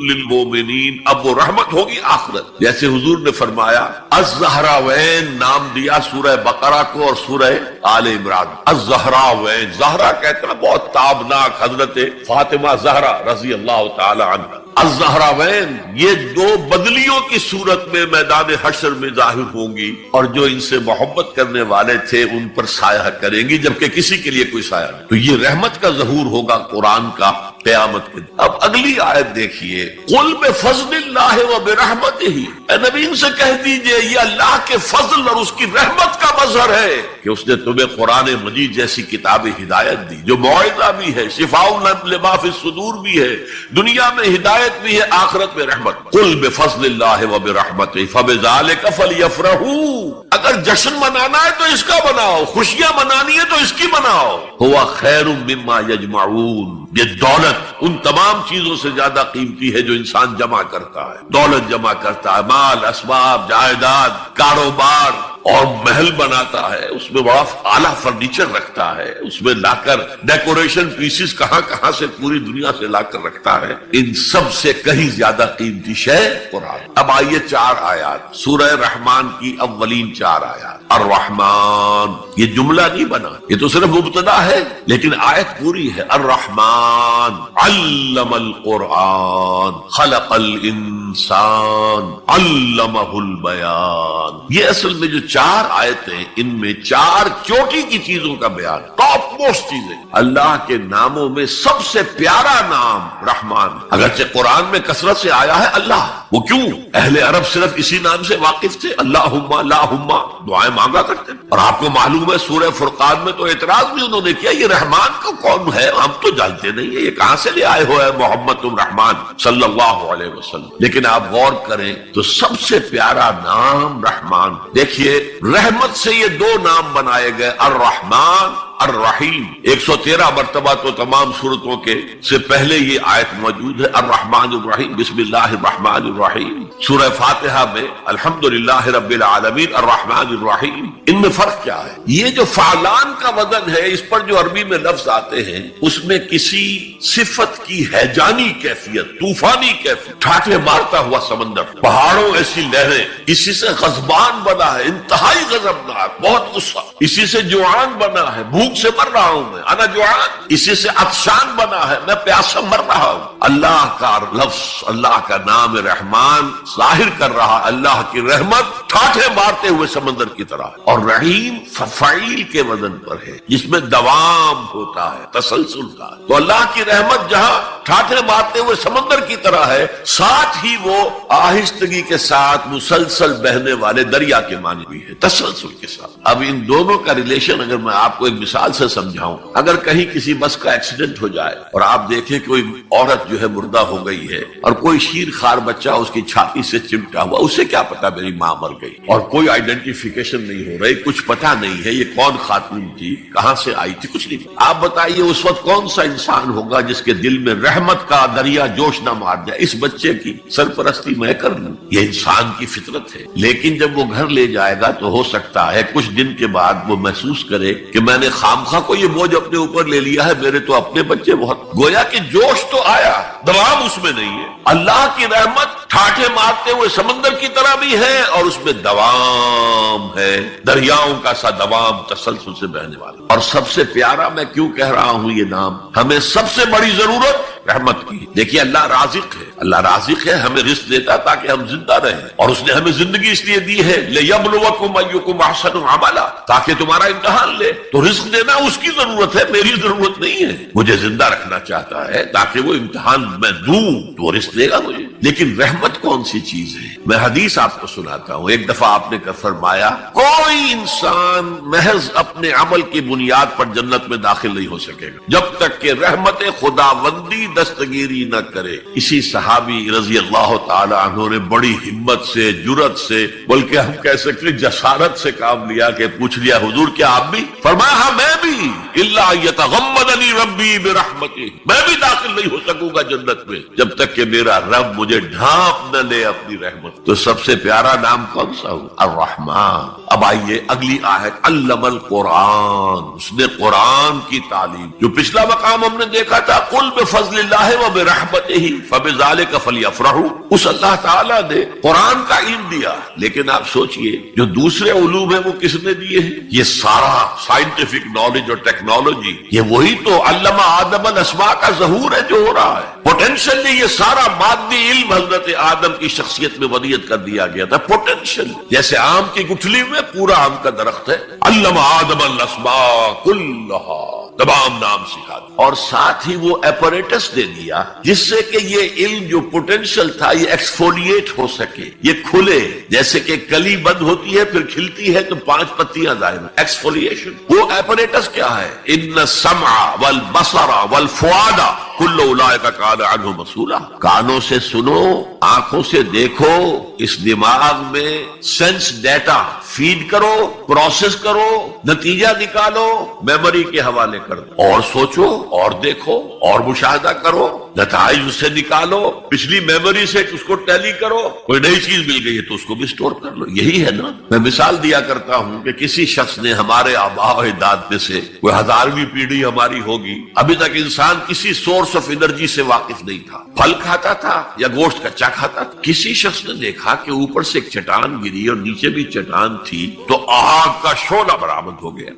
Speaker 2: للمومنین، اب وہ رحمت ہوگی آخرت. جیسے حضور نے فرمایا الزہراوین نام دیا سورہ بقرہ کو اور سورہ آل عمران. الزہراوین، زہرا کہتے ہیں بہت تابناک حضرت فاطمہ زہرا رضی اللہ تعالی عنہ. الزہراوین، یہ دو بدلیوں کی صورت میں میدان حشر میں ظاہر ہوں گی، اور جو ان سے محبت کرنے والے تھے ان پر سایہ کریں گی، جبکہ کسی کے لیے کوئی سایہ نہیں. تو یہ رحمت کا ظہور ہوگا قرآن کا قیامت کے دن. اب اگلی آیت دیکھیے، قل بفضل اللہ وبرحمتہ، اے نبی ان سے کہہ دیجئے یہ اللہ کے فضل اور اس کی رحمت کا مظہر ہے کہ اس نے تمہیں قرآن مجید جیسی کتاب ہدایت دی، جو موعظہ بھی ہے، شفاء لما فی الصدور بھی ہے، دنیا میں ہدایت بھی ہے، آخرت میں رحمت. قل بفضل اللہ وبرحمتہ فبذلک فلیفرحوا، اگر جشن منانا ہے تو اس کا مناؤ، خوشیاں منانی ہے تو اس کی مناؤ. ہوا خیر مما یجمعون، یہ دولت ان تمام چیزوں سے زیادہ قیمتی ہے جو انسان جمع کرتا ہے. دولت جمع کرتا ہے، مال، اسباب، جائیداد، کاروبار، اور محل بناتا ہے، اس میں بڑا اعلیٰ فرنیچر رکھتا ہے، اس میں لا کر ڈیکوریشن پیسز کہاں کہاں سے پوری دنیا سے لا کر رکھتا ہے. ان سب سے کہیں زیادہ قیمتی شے قرآن. اب آئیے 4 آیات، سورہ رحمان کی اولین 4 آیات. الرحمن، یہ جملہ نہیں بنا، یہ تو صرف مبتدا ہے، لیکن آیت پوری ہے. الرحمن علم القرآن خلق الانسان الانسان علمہ البیان. یہ اصل میں جو 4 آیتیں، ان میں 4 چوٹی کی چیزوں کا بیان، ٹاپ موسٹ چیزیں. اللہ کے ناموں میں سب سے پیارا نام رحمان، اگرچہ قرآن میں کثرت سے آیا ہے اللہ. وہ کیوں؟ اہل عرب صرف اسی نام سے واقف تھے، اللہم اللہم دعائیں مانگا کرتے. اور آپ کو معلوم ہے سورہ فرقان میں تو اعتراض بھی انہوں نے کیا، یہ رحمان کا کون ہے؟ ہم تو جانتے نہیں ہیں، یہ کہاں سے لے آئے ہو ہے محمد تم رحمان صلی اللہ علیہ وسلم. لیکن آپ غور کریں تو سب سے پیارا نام رحمان. دیکھیے رحمت سے یہ 2 نام بنائے گئے، الرحمن الرحیم. 113 مرتبہ تو تمام صورتوں کے سے پہلے یہ آیت موجود ہے، الرحمن الرحیم، بسم اللہ الرحمن الرحیم. سورہ فاتحہ میں الحمدللہ رب العالمین الرحمن الرحیم. ان میں فرق کیا ہے؟ یہ جو فعلان کا وزن ہے، اس پر جو عربی میں لفظ آتے ہیں، اس میں کسی صفت کی ہیجانی کیفیت، طوفانی کیفیت، ٹھاٹھے مارتا ہوا سمندر، پہاڑوں ایسی لہریں، اسی سے غضبان بنا ہے، انتہائی غضبناک، بہت غصہ. اسی سے جوعان بنا ہے، بھوک سے مر رہا ہوں میں، انا جوعان. اسی سے عطشان بنا ہے، میں پیاسا مر رہا ہوں. اللہ کا لفظ، اللہ کا نام رحمان ظاہر کر رہا اللہ کی رحمت ٹھاٹھے مارتے ہوئے سمندر کی طرح. اور رحیم فعیل کے وزن پر ہے، جس میں دوام ہوتا ہے، تسلسل کا. تو اللہ کی رحمت جہاں ٹھاٹھے مارتے ہوئے سمندر کی طرح ہے، ساتھ ہی وہ آہستگی کے ساتھ مسلسل بہنے والے دریا کے معنی بھی ہے، تسلسل کے ساتھ. اب ان دونوں کا ریلیشن اگر میں آپ کو ایک مثال سے سمجھاؤں، اگر کہیں کسی بس کا ایکسیڈنٹ ہو جائے اور آپ دیکھیں کوئی عورت جو ہے مردہ ہو گئی ہے اور کوئی شیر خار بچہ اس کی چھاتی سے چمٹا ہوا، اسے کیا پتا میری ماں مر گئی، اور کوئی آئیڈینٹیفیکیشن نہیں ہو رہی، کچھ پتا نہیں ہے یہ کون خاتون تھی، کہاں سے آئی تھی، کچھ نہیں. آپ بتائیے اس وقت کون سا انسان ہوگا جس کے دل میں رحمت کا دریا جوش نہ مار جائے، اس بچے کی سرپرستی میں کر لوں. یہ انسان کی فطرت ہے. لیکن جب وہ گھر لے جائے گا تو ہو سکتا ہے کچھ دن کے بعد وہ محسوس کرے کہ میں نے خامخواہ کو یہ بوجھ اپنے اوپر لے لیا ہے، میرے تو اپنے بچے بہت. گویا کہ جوش تو آیا، دوام اس میں نہیں ہے. اللہ کی رحمت ٹھاٹھے مارتے ہوئے سمندر کی طرح بھی ہے اور اس میں دوام ہے، دریاؤں کا سا دوام، تسلسل سے بہنے والا. اور سب سے پیارا میں کیوں کہہ رہا ہوں یہ نام، ہمیں سب سے بڑی ضرورت رحمت کی. دیکھیے اللہ رازق ہے، اللہ رازق ہے، ہمیں رزق دیتا تاکہ ہم زندہ رہیں، اور اس نے ہمیں زندگی اس لیے دی ہے لِيَبْلُوَكُمْ أَيُّكُمْ أَحْسَنُ عَمَلًا، تاکہ تمہارا امتحان لے. تو رزق دینا اس کی ضرورت ہے، میری ضرورت نہیں ہے. مجھے زندہ رکھنا چاہتا ہے تاکہ وہ امتحان میں دوں تو وہ رزق دے گا مجھے. لیکن رحمت کون سی چیز ہے؟ میں حدیث آپ کو سناتا ہوں. ایک دفعہ آپ نے فرمایا کوئی انسان محض اپنے عمل کی بنیاد پر جنت میں داخل نہیں ہو سکے گا جب تک کہ رحمت خداوندی دستگیری نہ کرے. اسی صحابی رضی اللہ تعالی عنہ نے بڑی ہمت سے، جرأت سے، بلکہ ہم کہہ سکتے جسارت سے کام لیا کہ پوچھ لیا حضور کیا آپ بھی؟ فرمایا ہاں میں بھی. الا یتغمدنی ربی برحمتہ، میں بھی داخل نہیں ہو سکوں گا جنت میں جب تک کہ میرا رب مجھے ڈھانپ نہ لے اپنی رحمت. تو سب سے پیارا نام کون سا ہو؟ الرحمن. اب آئیے اگلی آیت، علم القرآن، اس نے قرآن کی تعلیم. جو پچھلا مقام ہم نے دیکھا تھا قل بفضل اللہ وبرحمتہ فبذلک فلیفرحوا، اس اللہ تعالیٰ نے قرآن کا علم دیا. لیکن آپ سوچئے جو دوسرے علوم ہیں وہ کس نے دیے ہیں؟ یہ سارا سائنٹیفک نالج اور ٹیکنالوجی، یہ وہی تو علم آدم الاسماء کا ظہور ہے جو ہو رہا ہے. پوٹینشلی یہ سارا مادی علم حضرت آدم کی شخصیت میں ودیت کر دیا گیا تھا. پوٹینشل جیسے آم کی گٹھلی میں پورا آم کا درخت ہے، علم آدم الاسماء کلھا، تمام نام سکھا دیا. اور ساتھ ہی وہ ایپریٹس دے دیا جس سے کہ یہ علم جو پوٹینشل تھا یہ ایکسفولیٹ ہو سکے، یہ کھلے. جیسے کہ کلی بند ہوتی ہے پھر کھلتی ہے تو 5 پتیاں ظاہر ہیں، ایکسفولیشن. وہ ایپریٹس کیا ہے؟ ان السمع والبصر والفؤاد کل اولئک کان عنہ مسئولا. کانوں سے سنو، آنکھوں سے دیکھو، اس دماغ میں سینس ڈیٹا فیڈ کرو، پروسیس کرو، نتیجہ نکالو، میموری کے حوالے کر دو، اور سوچو اور دیکھو اور مشاہدہ کرو، نتائج اس سے نکالو، پچھلی میموری سے اس کو ٹیلی کرو. کوئی نئی چیز مل گئی ہے تو اس کو بھی سٹور کر لو. یہی ہے نا. میں مثال دیا کرتا ہوں کہ کسی شخص نے ہمارے آباء و اجداد میں سے کوئی 1000ویں پیڑھی ہماری ہوگی، ابھی تک انسان کسی سورس آف انرجی سے واقف نہیں تھا، پھل کھاتا تھا یا گوشت کچا کھاتا تھا. کسی شخص نے دیکھا کہ اوپر سے ایک چٹان گری اور نیچے بھی چٹان تھی تو آگ کا شعلہ برآمد ہو گیا.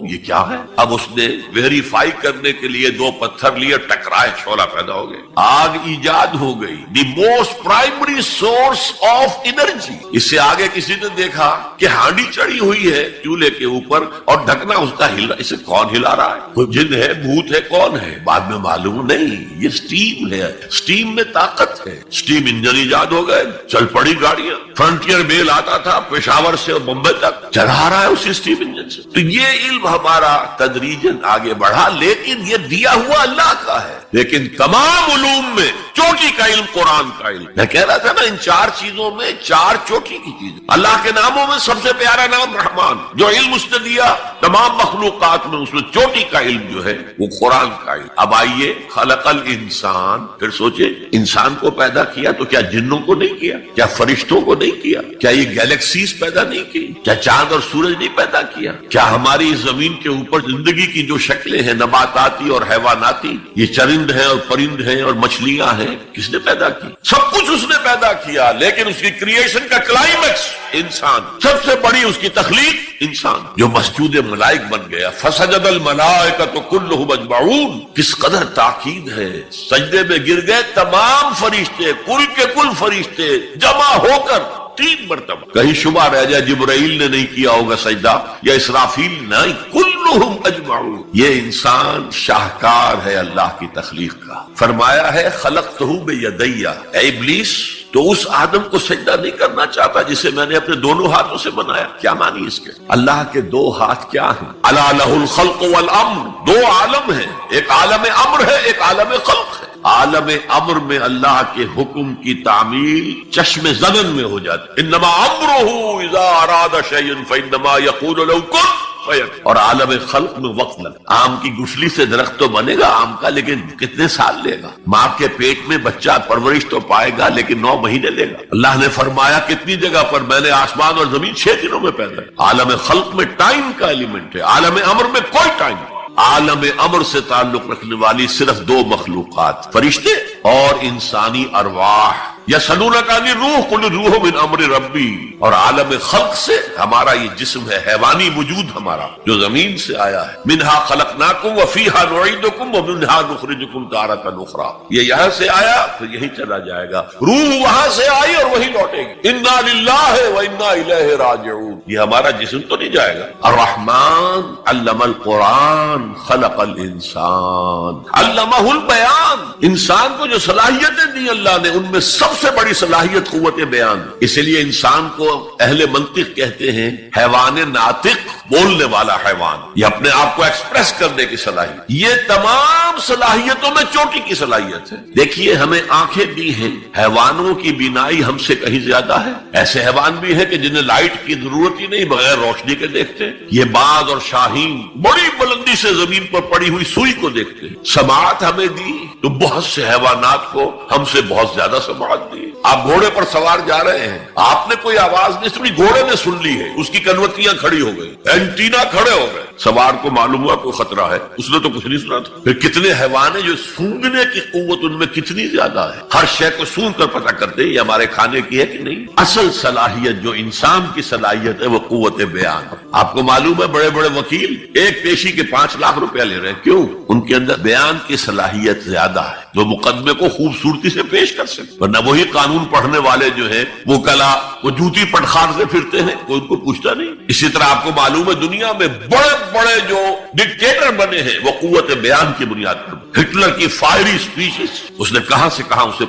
Speaker 2: یہ کیا ہے؟ اب اس نے ویریفائی کرنے کے لیے 2 پتھر لیے، ٹکرائے، شعلہ پیدا ہو گیا، آگ ایجاد ہو گئی. The most primary source of energy. اس سے آگے کسی نے دیکھا کہ ہانڈی چڑھی ہوئی ہے چولہے کے اوپر اور ڈھکنا اس کا ہلا، اسے کون ہلا رہا ہے؟ کوئی جن ہے، بھوت ہے، کون ہے؟ بعد میں معلوم نہیں، یہ سٹیم ہے، سٹیم میں طاقت ہے. سٹیم انجن ایجاد ہو گئے، چل پڑی گاڑیاں. فرنٹیئر میل آتا تھا پشاور سے بمبئی تک، چلا رہا ہے اسی سٹیم انجن سے. تو یہ علم ہمارا تدریجاً آگے بڑھا، لیکن یہ دیا ہوا اللہ کا ہے. لیکن تمام علوم میں چوٹی کا علم قرآن کا علم. میں کہہ رہا تھا نا، ان 4 چیزوں میں 4 چوٹی کی چیز. اللہ کے ناموں میں سب سے پیارا نام رحمان. جو علم اس نے دیا تمام مخلوقات میں، اس میں چوٹی کا علم جو ہے وہ قرآن کا علم. اب آئیے، خلق الانسان. پھر سوچے، انسان کو پیدا کیا تو کیا جنوں کو نہیں کیا؟ کیا فرشتوں کو نہیں کیا؟ کیا یہ گیلیکسیز پیدا نہیں کی؟ کیا چاند اور سورج نہیں پیدا کیا؟ کیا ہماری زمین کے اوپر زندگی کی جو شکلیں ہیں، نباتاتی اور حیواناتی، یہ چرند ہیں اور پرند ہیں اور مچھلیاں ہیں، کس نے پیدا کی؟ سب کچھ اس نے پیدا کیا. لیکن اس کی کریشن کا کلائمیکس انسان، سب سے بڑی اس کی تخلیق انسان، جو مسجود ملائک بن گیا. فسجد الملائکۃ کلھم اجمعون. کس قدر تاکید ہے، سجدے میں گر گئے تمام فرشتے، کل کے کل فرشتے جمع ہو کر 3 مرتبہ. کہیں شبہ رہ جائے جبرائیل نے نہیں کیا ہوگا سجدہ یا اسرافیل؟ نہیں، کلھم اجمعون. یہ انسان شاہکار ہے اللہ کی تخلیق کا. فرمایا ہے خلقتہ بیدی. اے ابلیس، تو اس آدم کو سجدہ نہیں کرنا چاہتا جسے میں نے اپنے دونوں ہاتھوں سے بنایا. کیا معنی اس کے؟ اللہ کے 2 ہاتھ کیا ہیں؟ الا لہ الخلق والامر. 2 عالم ہیں، ایک عالم امر ہے، ایک عالم خلق ہے. عالم امر میں اللہ کے حکم کی تعمیل چشم زدن میں ہو جاتی. انما امرہ اذا اراد شیئا فانما یقول له کن فیکون. اور عالم خلق میں وقت لگتا. آم کی گٹھلی سے درخت تو بنے گا آم کا، لیکن کتنے سال لے گا؟ ماں کے پیٹ میں بچہ پرورش تو پائے گا، لیکن 9 مہینے لے گا. اللہ نے فرمایا کتنی جگہ پر میں نے آسمان اور زمین 6 دنوں میں پیدا ہے. عالم خلق میں ٹائم کا ایلیمنٹ ہے، عالم امر میں کوئی ٹائم نہیں. عالم امر سے تعلق رکھنے والی صرف 2 مخلوقات، فرشتے اور انسانی ارواح. یسألونک عن الروح قل الروح من امر ربی. اور عالم خلق سے ہمارا یہ جسم ہے، حیوانی وجود ہمارا جو زمین سے آیا ہے. منہا خلقناکم وفیہا نعیدکم ومنہا نخرجکم تارۃ اخری. یہ یہاں سے آیا پھر یہی چلا جائے گا. روح وہاں سے آئی اور وہی لوٹے گی. انا للہ وانا الیہ راجعون. یہ ہمارا جسم تو نہیں جائے گا. الرحمن علم القرآن خلق الانسان علمہ البیان. انسان کو جو صلاحیتیں دی اللہ نے، ان میں سب سے بڑی صلاحیت قوت بیان. اس لیے انسان کو اہل منطق کہتے ہیں حیوان ناطق، بولنے والا حیوان. یہ اپنے آپ کو ایکسپریس کرنے کی صلاحیت. یہ تمام صلاحیتوں میں چوٹی کی صلاحیت ہے. دیکھیے، ہمیں آنکھیں دی ہیں، حیوانوں کی بینائی ہم سے کہیں زیادہ ہے. ایسے حیوان بھی ہیں کہ جنہیں لائٹ کی ضرورت ہی نہیں، بغیر روشنی کے دیکھتے ہیں. یہ باز اور شاہین بڑی بلندی سے زمین پر پڑی ہوئی سوئی کو دیکھتے ہیں. سماعت ہمیں دی تو بہت سے حیوانات کو ہم سے بہت زیادہ سماعت دی. آپ گھوڑے پر سوار جا رہے ہیں، آپ نے کوئی آواز نہیں سنی، گھوڑے نے سن لی ہے. اس کی کنوتیاں کھڑی ہو گئی، اینٹینا کھڑے ہو گئے. سوار کو معلوم ہوا کوئی خطرہ ہے، اس نے تو کچھ نہیں سنا تھا. پھر کتنے حیوان ہیں جو سونگنے کی قوت ان میں کتنی زیادہ ہے، ہر شے کو سونگ کر پتہ کرتے ہیں یہ ہمارے کھانے کی ہے کہ نہیں. اصل صلاحیت جو انسان کی صلاحیت ہے وہ قوت بیان. آپ کو معلوم ہے بڑے بڑے وکیل ایک پیشی کے 5 لاکھ روپیہ لے رہے ہیں. کیوں؟ ان کے اندر بیان کی صلاحیت زیادہ ہے، جو مقدمے کو خوبصورتی سے پیش کر سکتے. ورنہ وہی قانون پڑھنے والے جو ہیں وہ کلا وہ جوتی پٹخار سے پھرتے ہیں، کوئی ان کو پوچھتا نہیں. اسی طرح آپ کو معلوم ہے دنیا میں بڑے بڑے جو ڈکٹیٹر بنے ہیں وہ قوت بیان کی بنیاد پر. ہٹلر کی فائری سپیچز اس نے کہاں سے کہاں اسے